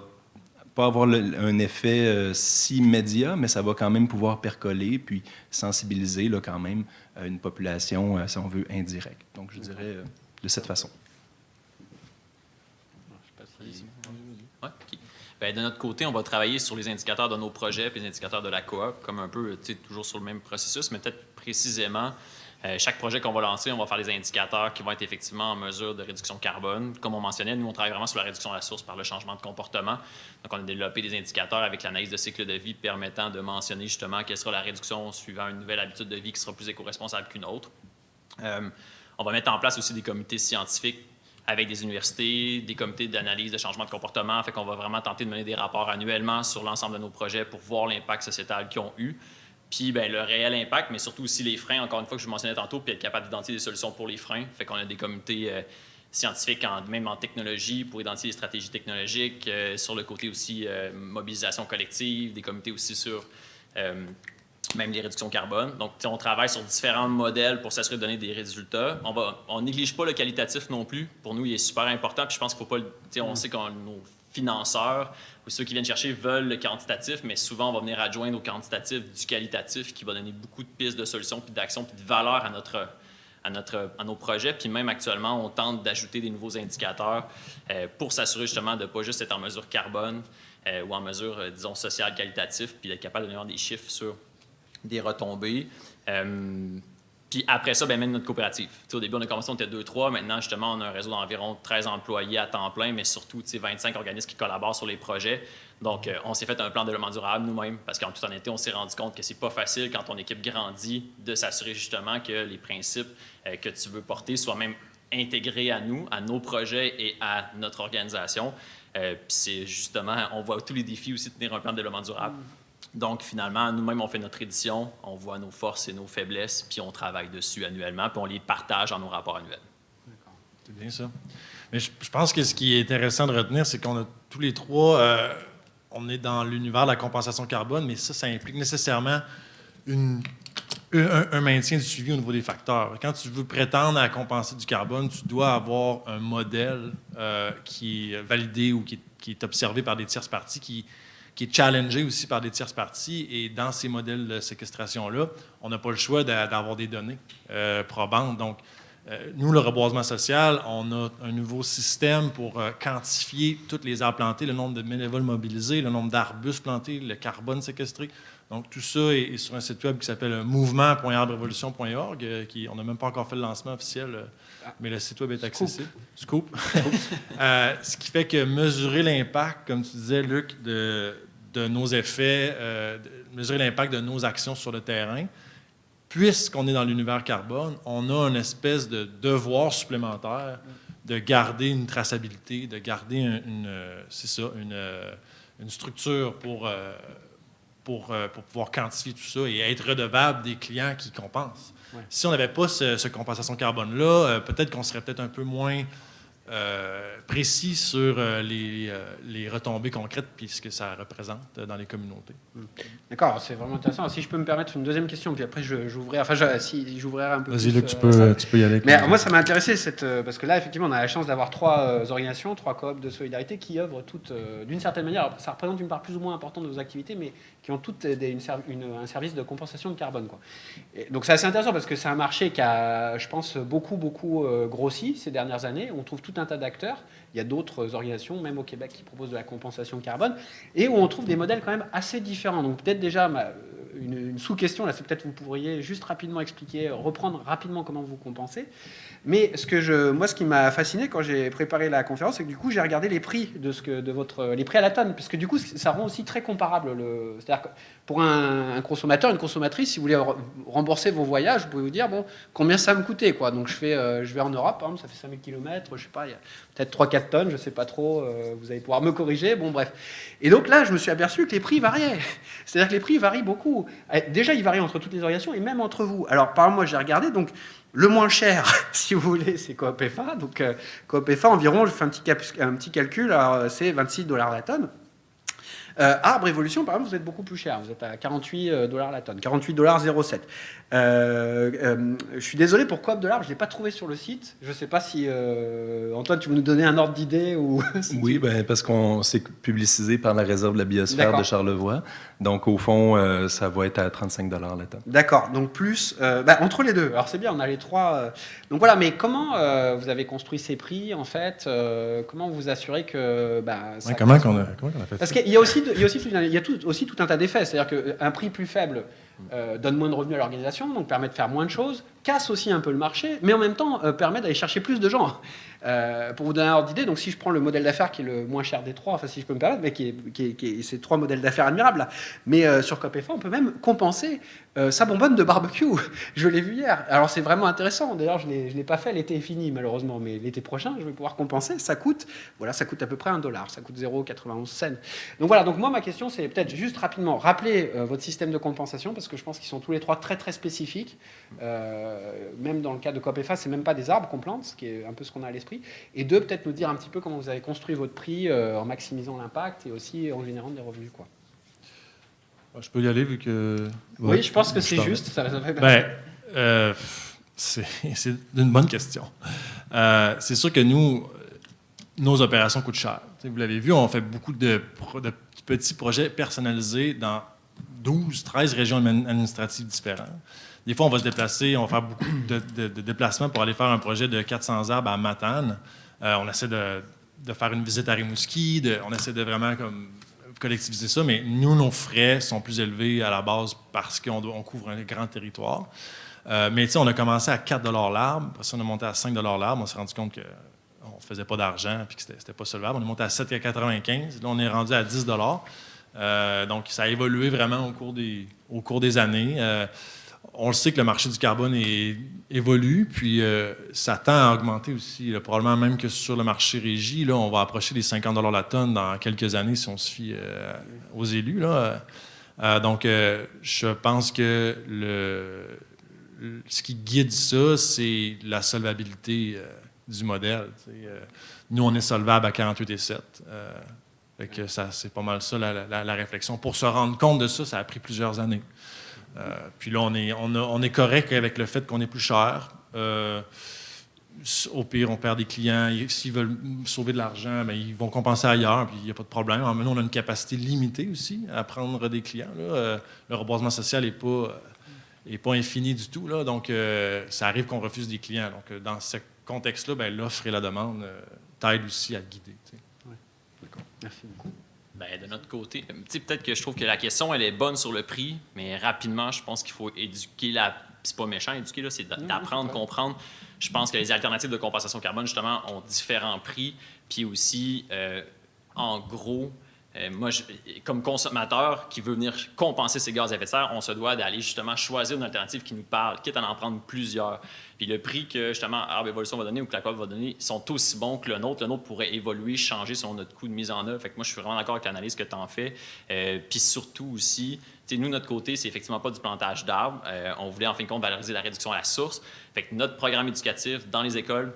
pas avoir un effet si immédiat, mais ça va quand même pouvoir percoler puis sensibiliser là, quand même une population, si on veut, indirecte. Donc, je dirais de cette façon. Ouais, OK. Bien, de notre côté, on va travailler sur les indicateurs de nos projets et les indicateurs de la coop, comme un peu, toujours sur le même processus, mais peut-être précisément. Chaque projet qu'on va lancer, on va faire des indicateurs qui vont être effectivement en mesure de réduction carbone. Comme on mentionnait, nous, on travaille vraiment sur la réduction de la source par le changement de comportement. Donc, on a développé des indicateurs avec l'analyse de cycle de vie permettant de mentionner justement quelle sera la réduction suivant une nouvelle habitude de vie qui sera plus éco-responsable qu'une autre. On va mettre en place aussi des comités scientifiques avec des universités, des comités d'analyse de changement de comportement. Fait qu'on va vraiment tenter de mener des rapports annuellement sur l'ensemble de nos projets pour voir l'impact sociétal qu'ils ont eu. Puis ben, le réel impact, mais surtout aussi les freins, encore une fois, que je mentionnais tantôt, puis être capable d'identifier des solutions pour les freins. Fait qu'on a des comités scientifiques, même en technologie, pour identifier des stratégies technologiques. Sur le côté aussi mobilisation collective, des comités aussi sur même les réductions carbone. Donc, on travaille sur différents modèles pour s'assurer de donner des résultats. On néglige pas le qualitatif non plus. Pour nous, il est super important. Puis je pense qu'il faut pas on sait que nos financeurs ou ceux qui viennent chercher veulent le quantitatif, mais souvent, on va venir adjoindre au quantitatif du qualitatif qui va donner beaucoup de pistes de solutions, puis d'actions, puis de valeur à nos projets. Puis même actuellement, on tente d'ajouter des nouveaux indicateurs pour s'assurer justement de ne pas juste être en mesure carbone ou en mesure, disons, sociale qualitative, puis d'être capable de donner des chiffres sur des retombées. Puis après ça, même notre coopérative. Au début, on a commencé, on était 2-3. Maintenant, justement, on a un réseau d'environ 13 employés à temps plein, mais surtout 25 organismes qui collaborent sur les projets. Donc, on s'est fait un plan de développement durable nous-mêmes parce qu'en toute honnêteté, on s'est rendu compte que c'est pas facile quand ton équipe grandit de s'assurer justement que les principes que tu veux porter soient même intégré à nous, à nos projets et à notre organisation. Puis c'est justement, on voit tous les défis aussi de tenir un plan de développement durable. Donc, finalement, nous-mêmes, on fait notre édition, on voit nos forces et nos faiblesses, puis on travaille dessus annuellement, puis on les partage dans nos rapports annuels. C'est bien ça. Mais je pense que ce qui est intéressant de retenir, c'est qu'on a tous les trois, on est dans l'univers de la compensation carbone, mais ça implique nécessairement un maintien du suivi au niveau des facteurs. Quand tu veux prétendre à compenser du carbone, tu dois avoir un modèle qui est validé ou qui est observé par des tierces parties, qui est challengé aussi par des tierces parties. Et dans ces modèles de séquestration-là, on n'a pas le choix d'avoir des données probantes. Donc, nous, le reboisement social, on a un nouveau système pour quantifier toutes les arbres plantés, le nombre de bénévoles mobilisés, le nombre d'arbustes plantés, le carbone séquestré. Donc, tout ça est sur un site web qui s'appelle mouvement.arbrevolution.org. On n'a même pas encore fait le lancement officiel, mais le site web est accessible. Scoop. Ce qui fait que mesurer l'impact, comme tu disais, Luc, de nos effets, mesurer l'impact de nos actions sur le terrain, puisqu'on est dans l'univers carbone, on a une espèce de devoir supplémentaire de garder une traçabilité, de garder une structure pour pouvoir quantifier tout ça et être redevable des clients qui compensent. Ouais. Si on n'avait pas cette compensation carbone-là, peut-être qu'on serait peut-être un peu moins précis sur les retombées concrètes puis ce que ça représente dans les communautés. D'accord, c'est vraiment intéressant. Si je peux me permettre une deuxième question, puis après j'ouvrirai un peu. Vas-y, Luc, tu peux y aller. Mais moi, ça m'a intéressé, parce que là, effectivement, on a la chance d'avoir trois organisations, trois coops de solidarité qui œuvrent toutes, d'une certaine manière, alors, ça représente une part plus ou moins importante de vos activités, mais qui ont toutes un service de compensation de carbone, quoi. Et donc c'est assez intéressant parce que c'est un marché qui a, je pense, beaucoup grossi ces dernières années. On trouve tout un tas d'acteurs. Il y a d'autres organisations, même au Québec, qui proposent de la compensation carbone, et où on trouve des modèles quand même assez différents. Donc peut-être déjà une sous-question, là, c'est peut-être vous pourriez juste rapidement expliquer, reprendre rapidement comment vous compensez. Mais ce qui m'a fasciné quand j'ai préparé la conférence, c'est que du coup, j'ai regardé les prix les prix à la tonne, parce que du coup, ça rend aussi très comparable. C'est-à-dire que pour un consommateur, une consommatrice, si vous voulez rembourser vos voyages, vous pouvez vous dire, bon, combien ça va me coûter, quoi. Donc je vais en Europe, par exemple, ça fait 5000 km, je sais pas, il y a peut-être 3-4 tonnes, je sais pas trop, vous allez pouvoir me corriger, bon bref. Et donc là, je me suis aperçu que les prix variaient. C'est-à-dire que les prix varient beaucoup. Déjà, ils varient entre toutes les organisations et même entre vous. Alors, par exemple, moi, j'ai regardé, donc le moins cher, si vous voulez, c'est Coop FA. Donc, Coop FA, environ, je fais un petit calcul, alors c'est $26 la tonne. Arbre Évolution, par exemple, vous êtes beaucoup plus cher. Vous êtes à $48 la tonne, $48,07. Je suis désolé pour Coop de l'Arbre, je ne l'ai pas trouvé sur le site. Je ne sais pas si, Antoine, tu veux nous donner un ordre d'idée ou... Oui, parce qu'on s'est publicisé par la réserve de la biosphère de Charlevoix. Donc, au fond, ça va être à $35 la tonne. D'accord. Donc, plus... entre les deux. Alors, c'est bien, on a les trois... Donc, voilà. Mais comment vous avez construit ces prix, en fait comment vous assurez que... ça comment on a fait ça? Parce qu'il y a aussi tout un tas d'effets. C'est-à-dire qu'un prix plus faible donne moins de revenus à l'organisation, donc permet de faire moins de choses, casse aussi un peu le marché, mais en même temps permet d'aller chercher plus de gens. Pour vous donner un ordre d'idée, donc si je prends le modèle d'affaires qui est le moins cher des trois, enfin si je peux me permettre, mais c'est trois modèles d'affaires admirables là. Mais sur COP/FA, on peut même compenser sa bonbonne de barbecue. Je l'ai vu hier. Alors c'est vraiment intéressant. D'ailleurs, je l'ai pas fait. L'été est fini malheureusement, mais l'été prochain, je vais pouvoir compenser. Ça coûte à peu près $1. Ça coûte 0,91 cents. Donc voilà. Donc moi, ma question, c'est peut-être juste rapidement rappeler votre système de compensation parce que je pense qu'ils sont tous les trois très très spécifiques. Même dans le cas de COP/FA, c'est même pas des arbres qu'on plante, ce qui est un peu ce qu'on a à l'esprit. Et deux, peut-être nous dire un petit peu comment vous avez construit votre prix en maximisant l'impact et aussi en générant des revenus, quoi. Je peux y aller vu que... Oui, je pense que c'est juste. C'est une bonne question. C'est sûr que nos opérations coûtent cher. Vous l'avez vu, on fait beaucoup de petits projets personnalisés dans 13 régions administratives différentes. Des fois, on va se déplacer, on va faire beaucoup de déplacements pour aller faire un projet de 400 arbres à Matane. On essaie de faire une visite à Rimouski, on essaie de vraiment collectiviser ça, mais nous, nos frais sont plus élevés à la base parce qu'on couvre un grand territoire. Mais on a commencé à 4 $ l'arbre, après ça, on a monté à 5 $ l'arbre. On s'est rendu compte qu'on ne faisait pas d'argent et que c'était pas solvable. On est monté à 7,95 $. Là, on est rendu à 10 $. Donc, ça a évolué vraiment au cours des années. On le sait que le marché du carbone évolue, puis ça tend à augmenter aussi. Là, probablement même que sur le marché régie, là, on va approcher les 50 $ la tonne dans quelques années si on se fie aux élus. Là. Donc, je pense que ce qui guide ça, c'est la solvabilité du modèle. Nous, on est solvable à 48,7. Fait que c'est pas mal ça la réflexion. Pour se rendre compte de ça, ça a pris plusieurs années. Puis là, on est correct avec le fait qu'on est plus cher. Au pire, on perd des clients. S'ils veulent sauver de l'argent, bien, ils vont compenser ailleurs, puis il n'y a pas de problème. Nous, on a une capacité limitée aussi à prendre des clients. Là. Le reboisement social n'est pas infini du tout. Là. Donc, ça arrive qu'on refuse des clients. Donc, dans ce contexte-là, bien, l'offre et la demande t'aident aussi à te guider. Ouais. D'accord. Merci beaucoup. Ben, de notre côté, peut-être que je trouve que la question, elle est bonne sur le prix, mais rapidement, je pense qu'il faut éduquer c'est pas méchant, éduquer, là, c'est d'apprendre, comprendre. Je pense que les alternatives de compensation carbone, justement, ont différents prix. Puis aussi, en gros, moi, comme consommateur qui veut venir compenser ses gaz à effet de serre, on se doit d'aller justement choisir une alternative qui nous parle, quitte à en prendre plusieurs. Puis le prix que justement Arbre Évolution va donner ou que la Coop va donner sont aussi bons que le nôtre. Le nôtre pourrait évoluer, changer selon notre coût de mise en œuvre. Fait que moi, je suis vraiment d'accord avec l'analyse que tu en fais. Puis surtout aussi, nous, notre côté, c'est effectivement pas du plantage d'arbres. On voulait en fin de compte valoriser la réduction à la source. Fait que notre programme éducatif dans les écoles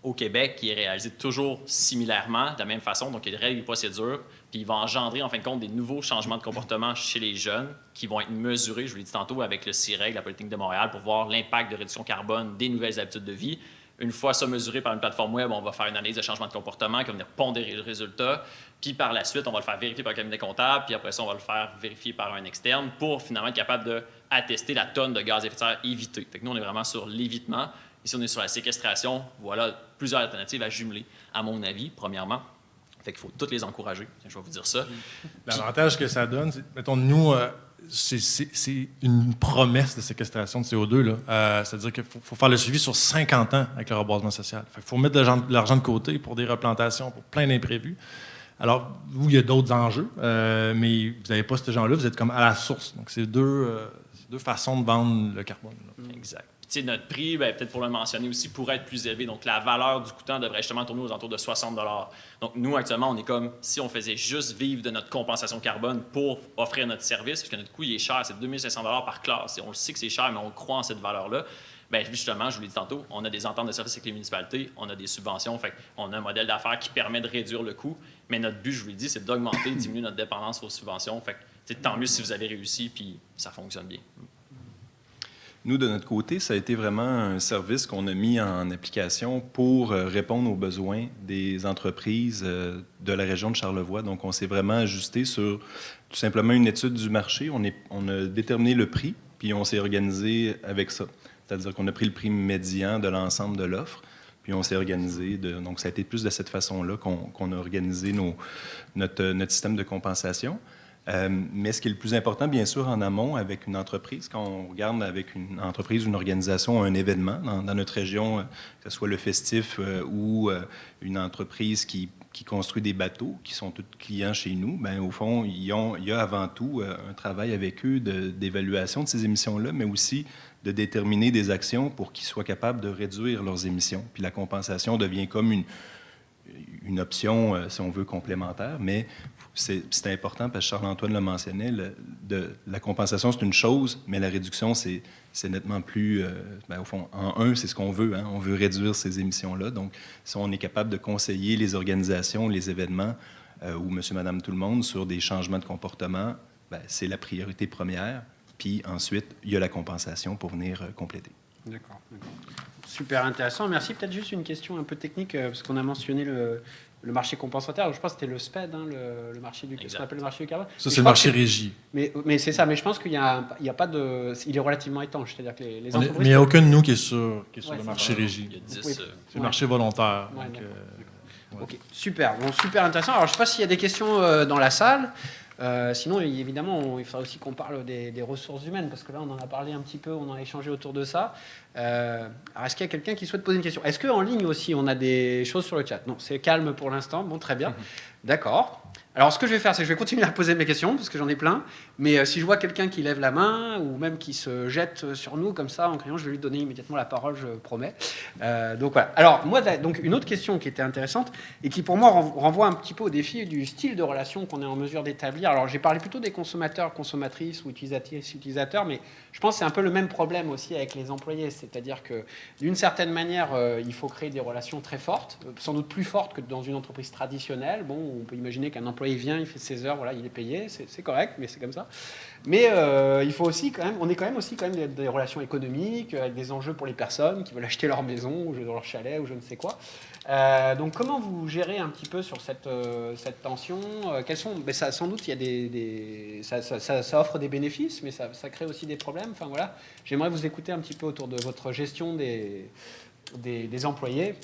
au Québec, qui est réalisé toujours similairement, de la même façon. Donc, il y a des règles et procédures. Puis, il va engendrer, en fin de compte, des nouveaux changements de comportement chez les jeunes qui vont être mesurés, je vous l'ai dit tantôt, avec le CIREG, la Polytechnique de Montréal, pour voir l'impact de réduction carbone des nouvelles habitudes de vie. Une fois ça mesuré par une plateforme web, on va faire une analyse de changement de comportement qui va venir pondérer le résultat. Puis, par la suite, on va le faire vérifier par un cabinet comptable. Puis, après ça, on va le faire vérifier par un externe pour finalement être capable d'attester la tonne de gaz à effet de serre évitée. Fait que nous, on est vraiment sur l'évitement. Ici, on est sur la séquestration. Voilà plusieurs alternatives à jumeler, à mon avis, premièrement. Fait qu'il faut toutes les encourager. Je vais vous dire ça. L'avantage que ça donne, c'est, mettons, nous, c'est une promesse de séquestration de CO2. Là. C'est-à-dire qu'il faut faire le suivi sur 50 ans avec le reboisement social. Il faut mettre de l'argent de côté pour des replantations, pour plein d'imprévus. Alors, vous, il y a d'autres enjeux, mais vous n'avez pas ces gens-là, vous êtes comme à la source. Donc, c'est deux façons de vendre le carbone. Là. Exact. Puis, notre prix, peut-être pour le mentionner aussi, pourrait être plus élevé. Donc, la valeur du coûtant devrait justement tourner aux alentours de 60 $. Donc, nous, actuellement, on est comme si on faisait juste vivre de notre compensation carbone pour offrir notre service, puisque notre coût, il est cher, c'est 2 500 $ par classe. Et on le sait que c'est cher, mais on croit en cette valeur-là. Bien, justement, je vous l'ai dit tantôt, on a des ententes de service avec les municipalités, on a des subventions, fait on a un modèle d'affaires qui permet de réduire le coût. Mais notre but, je vous l'ai dit, c'est d'augmenter, de diminuer notre dépendance aux subventions. Fait que, tant mieux si vous avez réussi, puis ça fonctionne bien. Nous, de notre côté, ça a été vraiment un service qu'on a mis en application pour répondre aux besoins des entreprises de la région de Charlevoix. Donc, on s'est vraiment ajusté sur tout simplement une étude du marché. On a déterminé le prix, puis on s'est organisé avec ça. C'est-à-dire qu'on a pris le prix médian de l'ensemble de l'offre, puis on s'est organisé. Donc, ça a été plus de cette façon-là qu'on a organisé notre système de compensation. Mais ce qui est le plus important, bien sûr, en amont, avec une entreprise, quand on regarde avec une entreprise, une organisation, un événement dans notre région, que ce soit le festif ou une entreprise qui construit des bateaux, qui sont tous clients chez nous, bien, au fond, il y a avant tout un travail avec eux d'évaluation de ces émissions-là, mais aussi de déterminer des actions pour qu'ils soient capables de réduire leurs émissions. Puis la compensation devient comme une option, si on veut, complémentaire, mais c'est important parce que Charles-Antoine le mentionnait, la compensation, c'est une chose, mais la réduction, c'est nettement plus... au fond, en un, c'est ce qu'on veut. Hein? On veut réduire ces émissions-là. Donc, si on est capable de conseiller les organisations, les événements, ou monsieur, madame, tout le monde, sur des changements de comportement, c'est la priorité première. Puis ensuite, il y a la compensation pour venir compléter. D'accord. Super intéressant. Merci. Peut-être juste une question un peu technique, parce qu'on a mentionné le marché compensateur. Je pense que c'était le SPED, hein, le marché du... Ce qu'on appelle le marché du carbone. Ça, c'est le marché régie. Mais c'est ça. Mais je pense qu'il y a pas de... Il est relativement étanche. C'est-à-dire que les entreprises... Mais il n'y a aucun de nous qui est sur le marché Il régie. y a 10... C'est le marché volontaire. Ouais, donc, OK, super. Bon, super intéressant. Alors, je ne sais pas s'il y a des questions dans la salle. Sinon, évidemment, il faudra aussi qu'on parle des ressources humaines, parce que là, on en a parlé un petit peu, on en a échangé autour de ça. Alors, est-ce qu'il y a quelqu'un qui souhaite poser une question? Est-ce qu'en ligne aussi, on a des choses sur le chat? Non, c'est calme pour l'instant. Bon, très bien. D'accord. Alors, ce que je vais faire, c'est que je vais continuer à poser mes questions, parce que j'en ai plein. Mais si je vois quelqu'un qui lève la main, ou même qui se jette sur nous comme ça en criant, je vais lui donner immédiatement la parole, je promets. Donc voilà. Alors, moi, donc, une autre question qui était intéressante, et qui pour moi renvoie un petit peu au défi du style de relation qu'on est en mesure d'établir. Alors, j'ai parlé plutôt des consommateurs, consommatrices ou utilisateurs, mais je pense que c'est un peu le même problème aussi avec les employés. C'est-à-dire que, d'une certaine manière, il faut créer des relations très fortes, sans doute plus fortes que dans une entreprise traditionnelle. Bon, on peut imaginer qu'un employé vient, il fait ses heures, voilà, il est payé, c'est correct, mais c'est comme ça. Mais il faut aussi quand même, on est quand même aussi des relations économiques, avec des enjeux pour les personnes qui veulent acheter leur maison, ou leur chalet, ou je ne sais quoi. Donc comment vous gérez un petit peu sur cette tension quels sont, ça, sans doute, il y a ça offre des bénéfices, mais ça crée aussi des problèmes. Enfin voilà, j'aimerais vous écouter un petit peu autour de votre gestion des employés.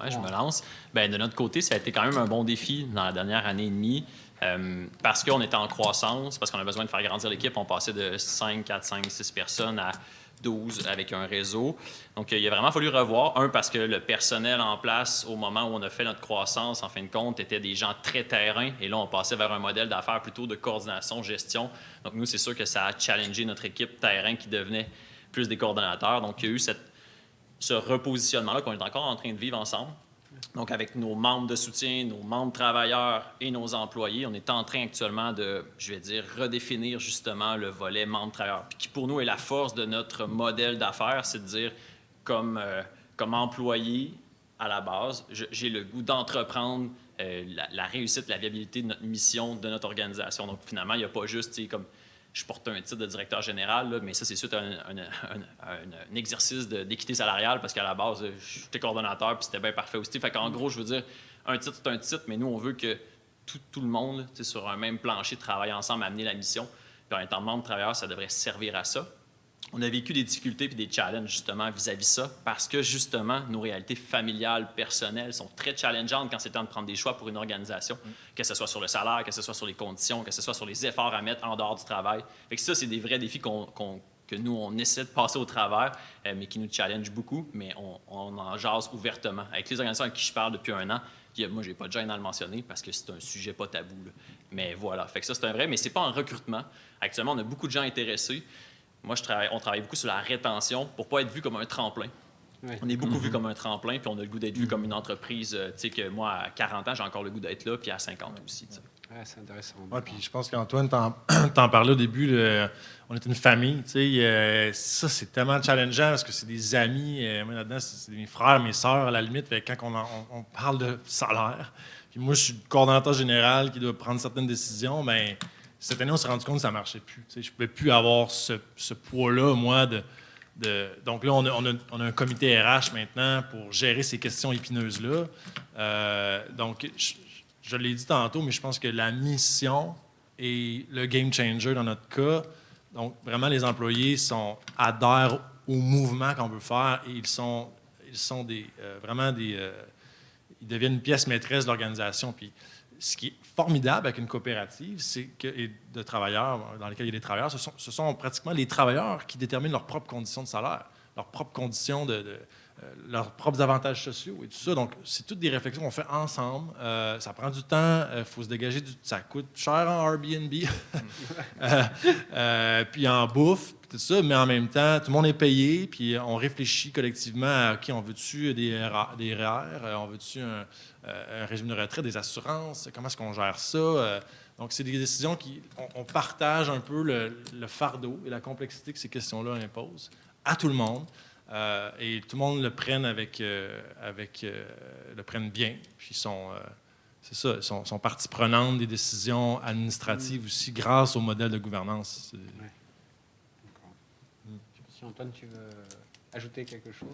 Ouais, je me lance. De notre côté, ça a été quand même un bon défi dans la dernière année et demie. Parce qu'on était en croissance, parce qu'on a besoin de faire grandir l'équipe. On passait de 5, 4, 5, 6 personnes à 12 avec un réseau. Donc, il a vraiment fallu revoir. Un, parce que le personnel en place, au moment où on a fait notre croissance, en fin de compte, était des gens très terrain. Et là, on passait vers un modèle d'affaires plutôt de coordination, gestion. Donc, nous, c'est sûr que ça a challengé notre équipe terrain qui devenait plus des coordonnateurs. Donc, il y a eu ce repositionnement-là qu'on est encore en train de vivre ensemble. Donc, avec nos membres de soutien, nos membres travailleurs et nos employés, on est en train actuellement de, je vais dire, redéfinir justement le volet membres travailleurs. Puis qui, pour nous, est la force de notre modèle d'affaires, c'est de dire, comme employé, à la base, j'ai le goût d'entreprendre la réussite, la viabilité de notre mission, de notre organisation. Donc, finalement, il n'y a pas juste, tu sais, comme je porte un titre de directeur général, là, mais ça, c'est suite à un exercice d'équité salariale, parce qu'à la base, j'étais coordonnateur, puis c'était bien parfait aussi. Fait qu'en gros, je veux dire, un titre, c'est un titre, mais nous, on veut que tout le monde, sur un même plancher, travaille ensemble à amener la mission. Puis en étant membre travailleur, ça devrait servir à ça. On a vécu des difficultés et des challenges, justement, vis-à-vis ça, parce que, justement, nos réalités familiales, personnelles sont très challengeantes quand c'est temps de prendre des choix pour une organisation, que ce soit sur le salaire, que ce soit sur les conditions, que ce soit sur les efforts à mettre en dehors du travail. Fait que ça, c'est des vrais défis que nous, on essaie de passer au travers, mais qui nous challengent beaucoup, mais on en jase ouvertement. Avec les organisations avec qui je parle depuis un an, moi, j'ai pas de gêne à le mentionner parce que c'est un sujet pas tabou, là. Mais voilà, fait que ça, c'est un vrai, mais c'est pas en recrutement. Actuellement, on a beaucoup de gens intéressés. Moi, on travaille beaucoup sur la rétention pour ne pas être vu comme un tremplin. Oui. On est beaucoup vu comme un tremplin, puis on a le goût d'être vu comme une entreprise. Tu sais, que moi, à 40 ans, j'ai encore le goût d'être là, puis à 50 aussi. Ouais, c'est intéressant. Oui, puis je pense qu'Antoine, t'en parlais au début, on est une famille. Ça, c'est tellement challengeant parce que c'est des amis. Moi, là-dedans, c'est mes frères, mes sœurs, à la limite, quand on parle de salaire. Puis moi, je suis le coordonnateur général qui doit prendre certaines décisions, mais cette année, on s'est rendu compte que ça ne marchait plus. Je ne pouvais plus avoir ce poids-là, moi, donc là, on a un comité RH maintenant pour gérer ces questions épineuses-là. Donc, je l'ai dit tantôt, mais je pense que la mission est le game changer dans notre cas. Donc, vraiment, les employés adhèrent au mouvement qu'on veut faire et ils sont ils deviennent une pièce maîtresse de l'organisation. Puis, ce qui est formidable avec une coopérative, et de travailleurs, dans lesquels il y a des travailleurs, ce sont pratiquement les travailleurs qui déterminent leurs propres conditions de salaire, leurs propres conditions leurs propres avantages sociaux et tout ça. Donc, c'est toutes des réflexions qu'on fait ensemble. Ça prend du temps, il faut se dégager ça coûte cher en Airbnb, puis en bouffe, puis tout ça, mais en même temps, tout le monde est payé, puis on réfléchit collectivement à OK, on veut-tu des REER, on veut-tu un régime de retraite, des assurances, comment est-ce qu'on gère ça? Donc, c'est des décisions on partage un peu le fardeau et la complexité que ces questions-là imposent à tout le monde. Et tout le monde le prenne le prenne bien. Puis sont partie prenante des décisions administratives aussi grâce au modèle de gouvernance. Ouais. Je ne sais pas si Antoine, tu veux ajouter quelque chose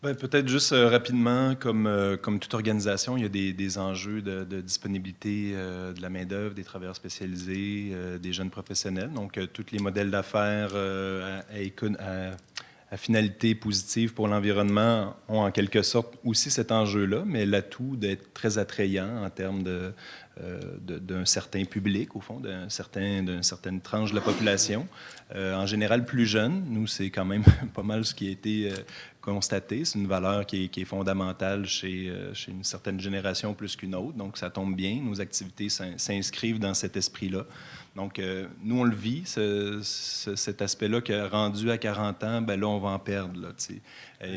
peut-être juste rapidement, comme toute organisation, il y a des enjeux de disponibilité de la main-d'œuvre, des travailleurs spécialisés, des jeunes professionnels. Donc, tous les modèles d'affaires à finalité positive pour l'environnement ont en quelque sorte aussi cet enjeu-là, mais l'atout d'être très attrayant en termes d'un certain public, au fond, d'une certaine tranche de la population. En général, plus jeune. Nous, c'est quand même pas mal ce qui a été constaté. C'est une valeur qui est fondamentale chez une certaine génération plus qu'une autre. Donc, ça tombe bien. Nos activités s'inscrivent dans cet esprit-là. Donc, nous, on le vit, cet aspect-là que rendu à 40 ans, ben là, on va en perdre. Là,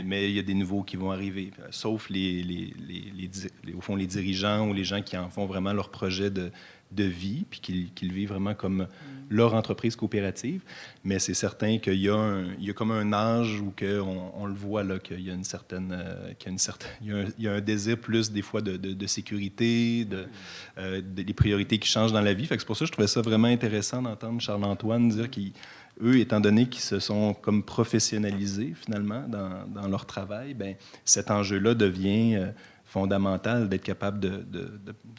mais il y a des nouveaux qui vont arriver, sauf au fond, les dirigeants ou les gens qui en font vraiment leur projet de vie, puis qu'ils vivent vraiment comme leur entreprise coopérative. Mais c'est certain qu'il y a comme un âge où on le voit, là, qu'il y a il y a un désir plus, des fois, de sécurité, des priorités qui changent dans la vie. Fait que c'est pour ça que je trouvais ça vraiment intéressant d'entendre Charles-Antoine dire qu'eux, étant donné qu'ils se sont comme professionnalisés, finalement, dans leur travail, bien, cet enjeu-là devient fondamental d'être capable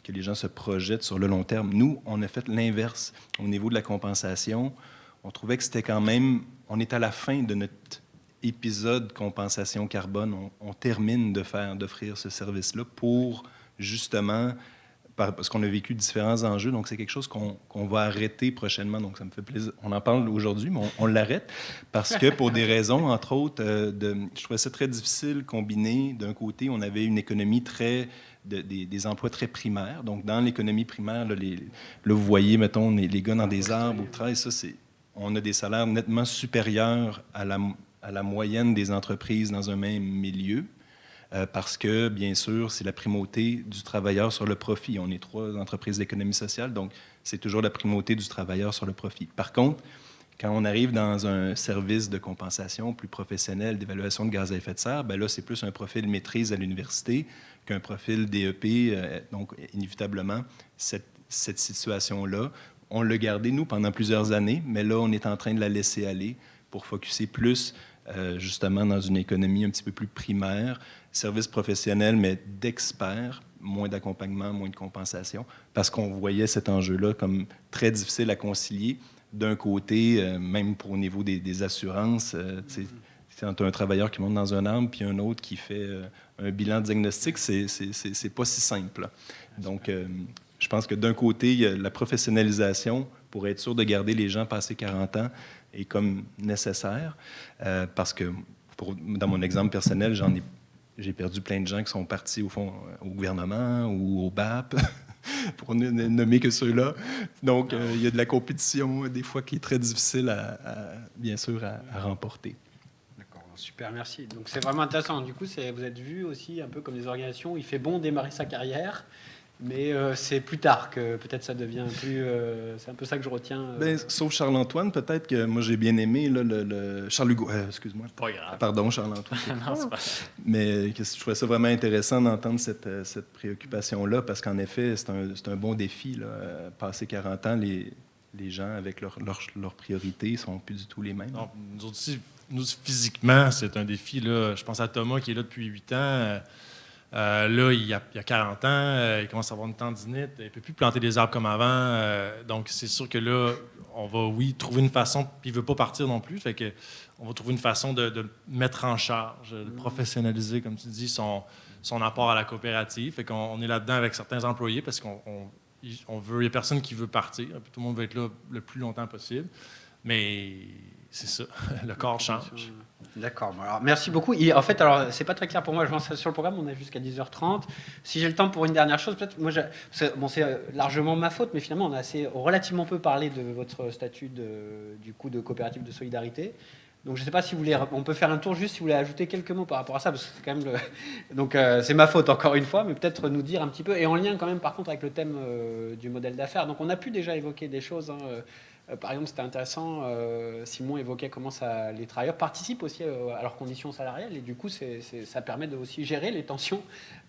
que les gens se projettent sur le long terme. Nous, on a fait l'inverse. Au niveau de la compensation, on trouvait que c'était quand même... On est à la fin de notre épisode compensation carbone. On termine d'offrir ce service-là pour, justement... parce qu'on a vécu différents enjeux, donc c'est quelque chose qu'on va arrêter prochainement, donc ça me fait plaisir. On en parle aujourd'hui, mais on l'arrête, parce que pour des raisons, entre autres, je trouvais ça très difficile combiner. D'un côté, on avait une économie des emplois très primaires, donc dans l'économie primaire, là, vous voyez, mettons, les gars dans des arbres ou travail, on a des salaires nettement supérieurs à la moyenne des entreprises dans un même milieu. Parce que, bien sûr, c'est la primauté du travailleur sur le profit. On est 3 entreprises d'économie sociale, donc c'est toujours la primauté du travailleur sur le profit. Par contre, quand on arrive dans un service de compensation plus professionnel d'évaluation de gaz à effet de serre, bien là, c'est plus un profil maîtrise à l'université qu'un profil DEP. Donc, inévitablement, cette situation-là, on l'a gardée, nous, pendant plusieurs années, mais là, on est en train de la laisser aller pour focusser plus justement dans une économie un petit peu plus primaire, service professionnel, mais d'experts, moins d'accompagnement, moins de compensation, parce qu'on voyait cet enjeu-là comme très difficile à concilier. D'un côté, même au niveau des assurances, quand tu as un travailleur qui monte dans un arbre, puis un autre qui fait un bilan diagnostic, c'est pas si simple. Donc, je pense que d'un côté, il y a la professionnalisation pour être sûr de garder les gens passés 40 ans est comme nécessaire, parce que, dans mon exemple personnel, j'ai perdu plein de gens qui sont partis, au fond, au gouvernement ou au BAP, pour ne nommer que ceux-là. Donc, il y a de la compétition, des fois, qui est très difficile, bien sûr, à remporter. D'accord, super, merci. Donc, c'est vraiment intéressant. Du coup, vous êtes vus aussi un peu comme des organisations où il fait bon démarrer sa carrière, mais c'est plus tard que peut-être ça devient plus... c'est un peu ça que je retiens. Ben, sauf Charles-Antoine, peut-être que moi, j'ai bien aimé là, Charles Hugo. Excuse-moi. Pas grave. Pardon, Charles-Antoine. Non, c'est pas... Mais je trouvais ça vraiment intéressant d'entendre cette préoccupation-là, parce qu'en effet, c'est un bon défi. Là. Passer 40 ans, les gens, avec leurs priorités, ne sont plus du tout les mêmes. Non, nous aussi, physiquement, c'est un défi. Là. Je pense à Thomas qui est là depuis 8 ans. Là, il y a 40 ans, il commence à avoir une tendinite, il ne peut plus planter des arbres comme avant. Donc, c'est sûr que là, on va, oui, trouver une façon, puis il ne veut pas partir non plus, fait que on va trouver une façon de mettre en charge, de professionnaliser, comme tu dis, son apport à la coopérative. Fait qu'on est là-dedans avec certains employés parce qu'il n'y a personne qui veut partir, puis tout le monde veut être là le plus longtemps possible. Mais c'est ça, le corps change. D'accord. Alors, merci beaucoup. En fait, alors, c'est pas très clair pour moi. Je lance sur le programme. On est jusqu'à 10h30. Si j'ai le temps pour une dernière chose, peut-être. Moi, c'est largement ma faute, mais finalement, on a relativement peu parlé de votre statut du coup de coopérative de solidarité. Donc, je ne sais pas si vous voulez. On peut faire un tour juste si vous voulez ajouter quelques mots par rapport à ça, parce que c'est quand même. Donc, c'est ma faute encore une fois, mais peut-être nous dire un petit peu et en lien quand même, par contre, avec le thème du modèle d'affaires. Donc, on a pu déjà évoquer des choses. Par exemple, c'était intéressant, Simon évoquait comment les travailleurs participent aussi à leurs conditions salariales et du coup, ça permet de aussi gérer les tensions.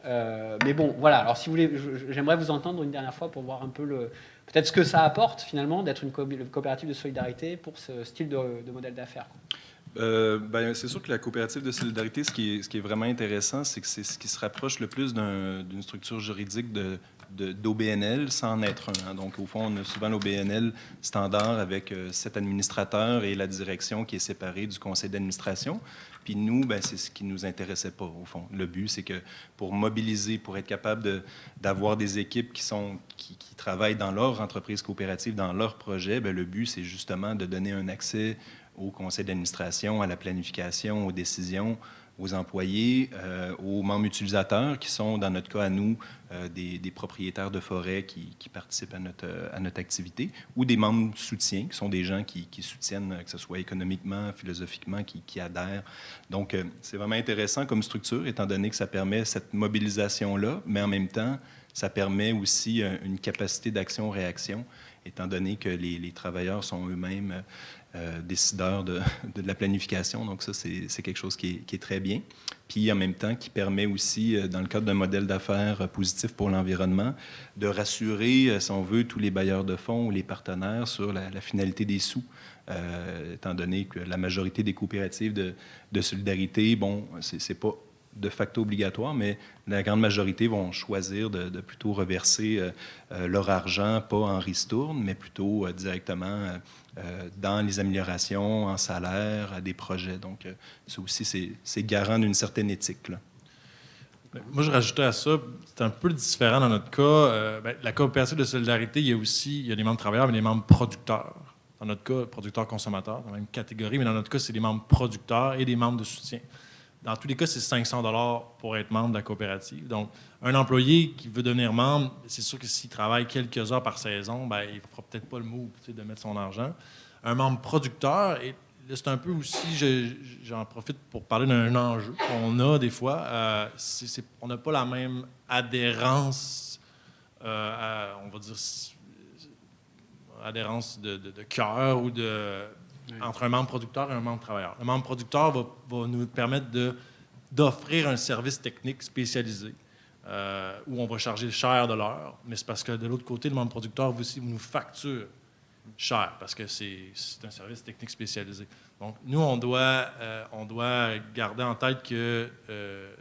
Mais bon, voilà, alors si vous voulez, j'aimerais vous entendre une dernière fois pour voir un peu peut-être ce que ça apporte finalement d'être une coopérative de solidarité pour ce style de modèle d'affaires. Ben, c'est sûr que la coopérative de solidarité, ce qui est vraiment intéressant, c'est que c'est ce qui se rapproche le plus d'une structure juridique d'OBNL sans en être un. Hein. Donc, au fond, on a souvent l'OBNL standard avec 7 administrateurs et la direction qui est séparée du conseil d'administration. Puis nous, ben, c'est ce qui ne nous intéressait pas, au fond. Le but, c'est que pour mobiliser, pour être capable d'avoir des équipes qui travaillent dans leur entreprise coopérative, dans leur projet, ben, le but, c'est justement de donner un accès au conseil d'administration, à la planification, aux décisions, aux employés, aux membres utilisateurs qui sont, dans notre cas à nous, des propriétaires de forêt qui participent à notre activité, ou des membres soutiens, qui sont des gens qui soutiennent, que ce soit économiquement, philosophiquement, qui adhèrent. Donc, c'est vraiment intéressant comme structure, étant donné que ça permet cette mobilisation-là, mais en même temps, ça permet aussi une capacité d'action-réaction, étant donné que les travailleurs sont eux-mêmes décideurs de la planification. Donc ça, c'est quelque chose qui est très bien. Puis en même temps, qui permet aussi, dans le cadre d'un modèle d'affaires positif pour l'environnement, de rassurer, si on veut, tous les bailleurs de fonds ou les partenaires sur la finalité des sous. Étant donné que la majorité des coopératives de solidarité, bon, c'est pas de facto obligatoire, mais la grande majorité vont choisir de plutôt reverser leur argent, pas en ristourne, mais plutôt directement dans les améliorations, en salaire, à des projets. Donc, ça aussi, c'est garant d'une certaine éthique, là. Moi, je rajoutais à ça, c'est un peu différent dans notre cas. La coopérative de solidarité, il y a des membres travailleurs, mais des membres producteurs. Dans notre cas, producteurs-consommateurs, dans la même catégorie, mais dans notre cas, c'est des membres producteurs et des membres de soutien. Dans tous les cas, c'est 500 $ pour être membre de la coopérative. Donc, un employé qui veut devenir membre, c'est sûr que s'il travaille quelques heures par saison, il ne fera peut-être pas le move de mettre son argent. Un membre producteur, et là, c'est un peu aussi, j'en profite pour parler d'un enjeu qu'on a des fois. On n'a pas la même adhérence, on va dire, adhérence de cœur ou entre un membre producteur et un membre travailleur. Le membre producteur va nous permettre d'offrir un service technique spécialisé où on va charger cher de l'heure, mais c'est parce que de l'autre côté, le membre producteur aussi nous facture cher parce que c'est un service technique spécialisé. Donc, nous, on doit garder en tête que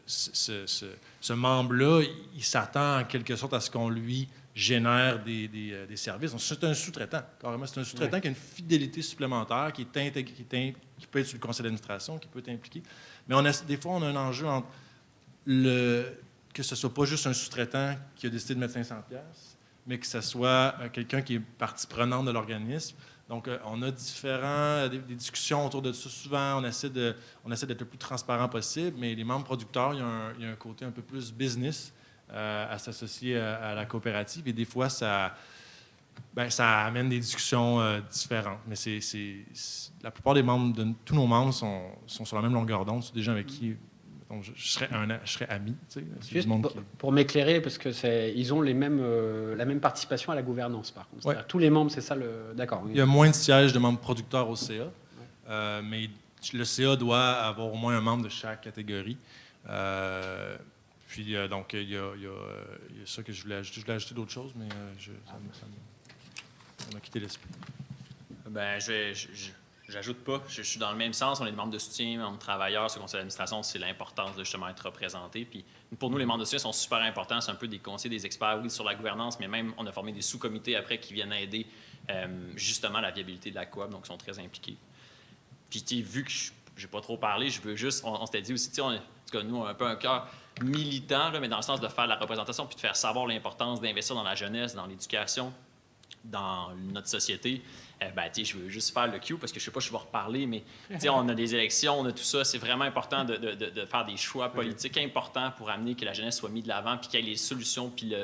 ce membre-là, il s'attend en quelque sorte à ce qu'on lui génère des services. Donc, c'est un sous-traitant, carrément. C'est un sous-traitant qui a une fidélité supplémentaire, qui peut être sur le conseil d'administration, qui peut être impliqué. Mais des fois, on a un enjeu entre que ce ne soit pas juste un sous-traitant qui a décidé de mettre 500$, mais que ce soit quelqu'un qui est partie prenante de l'organisme. Donc, on a des discussions autour de ça. Souvent, on essaie d'être le plus transparent possible, mais les membres producteurs, il y a un côté un peu plus business à s'associer à la coopérative. Et des fois, ça amène des discussions différentes. Mais la plupart des membres, tous nos membres sont sur la même longueur d'onde. C'est des gens avec qui donc, je serais ami. Tu sais, juste pour m'éclairer, parce qu'ils ont la même participation à la gouvernance, par contre. Ouais. Tous les membres, c'est ça le... D'accord. Il y a moins de sièges de membres producteurs au CA, mais le CA doit avoir au moins un membre de chaque catégorie. Puis, donc, il y a ça que je voulais ajouter. Je voulais ajouter d'autres choses, mais ça m'a quitté l'esprit. J'ajoute pas. Je suis dans le même sens. On est des membres de soutien, membres travailleurs. Ce conseil d'administration, c'est l'importance de justement être représenté. Puis pour nous, les membres de soutien sont super importants. C'est un peu des conseillers, des experts, oui, sur la gouvernance, mais même on a formé des sous-comités après qui viennent aider justement la viabilité de la coop, donc ils sont très impliqués. Puis vu que je n'ai pas trop parlé, je veux juste, on s'était dit aussi, en tout cas, nous, on a un peu un cœur militant, là, mais dans le sens de faire la représentation puis de faire savoir l'importance d'investir dans la jeunesse, dans l'éducation, dans notre société. Je veux juste faire le cue parce que je ne sais pas si je vais reparler, mais on a des élections, on a tout ça. C'est vraiment important de faire des choix politiques importants pour amener que la jeunesse soit mise de l'avant puis qu'il y ait les solutions puis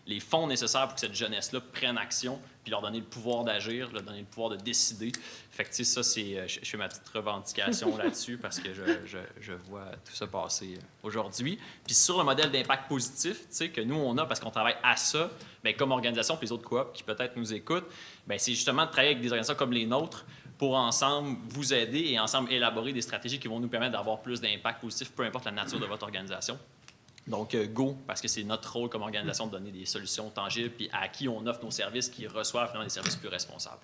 les fonds nécessaires pour que cette jeunesse-là prenne action puis leur donner le pouvoir d'agir, leur donner le pouvoir de décider. Fait que ça, je fais ma petite revendication là-dessus parce que je vois tout ça passer aujourd'hui. Puis sur le modèle d'impact positif que nous, on a parce qu'on travaille à ça, comme organisation puis les autres coops qui peut-être nous écoutent, c'est justement de travailler avec des organisations comme les nôtres pour ensemble vous aider et ensemble élaborer des stratégies qui vont nous permettre d'avoir plus d'impact positif, peu importe la nature de votre organisation. Donc, go, parce que c'est notre rôle comme organisation de donner des solutions tangibles puis à qui on offre nos services, qui reçoivent finalement des services plus responsables.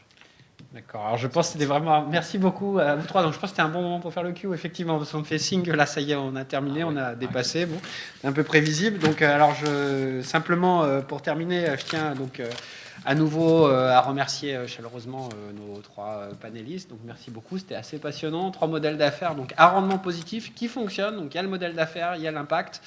D'accord. Alors, je pense que c'était vraiment... Merci beaucoup à vous trois. Donc, je pense que c'était un bon moment pour faire le Q, effectivement, parce qu'on me fait signe que là, ça y est, on a terminé, on a dépassé. Bon, c'est un peu prévisible. Donc, alors, simplement, pour terminer, je tiens donc à nouveau à remercier chaleureusement nos trois panélistes. Donc, merci beaucoup. C'était assez passionnant. 3 modèles d'affaires, donc à rendement positif qui fonctionnent. Donc, il y a le modèle d'affaires, il y a l'impact.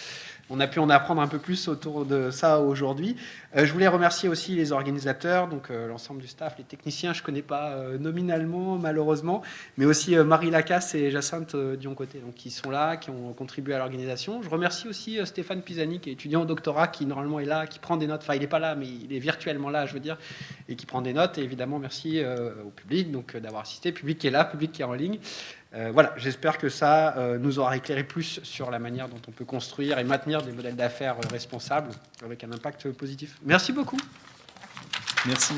on a pu en apprendre un peu plus autour de ça aujourd'hui. Je voulais remercier aussi les organisateurs, donc l'ensemble du staff, les techniciens, je ne connais pas nominalement malheureusement, mais aussi Marie Lacasse et Jacinthe Dioncoté, donc qui sont là, qui ont contribué à l'organisation. Je remercie aussi Stéphane Pisani, qui est étudiant au doctorat, qui normalement est là, qui prend des notes, enfin il n'est pas là, mais il est virtuellement là, je veux dire, et qui prend des notes. Et évidemment, merci au public donc d'avoir assisté, public qui est là, public qui est en ligne. Voilà, j'espère que ça nous aura éclairé plus sur la manière dont on peut construire et maintenir des modèles d'affaires responsables avec un impact positif. Merci beaucoup. Merci.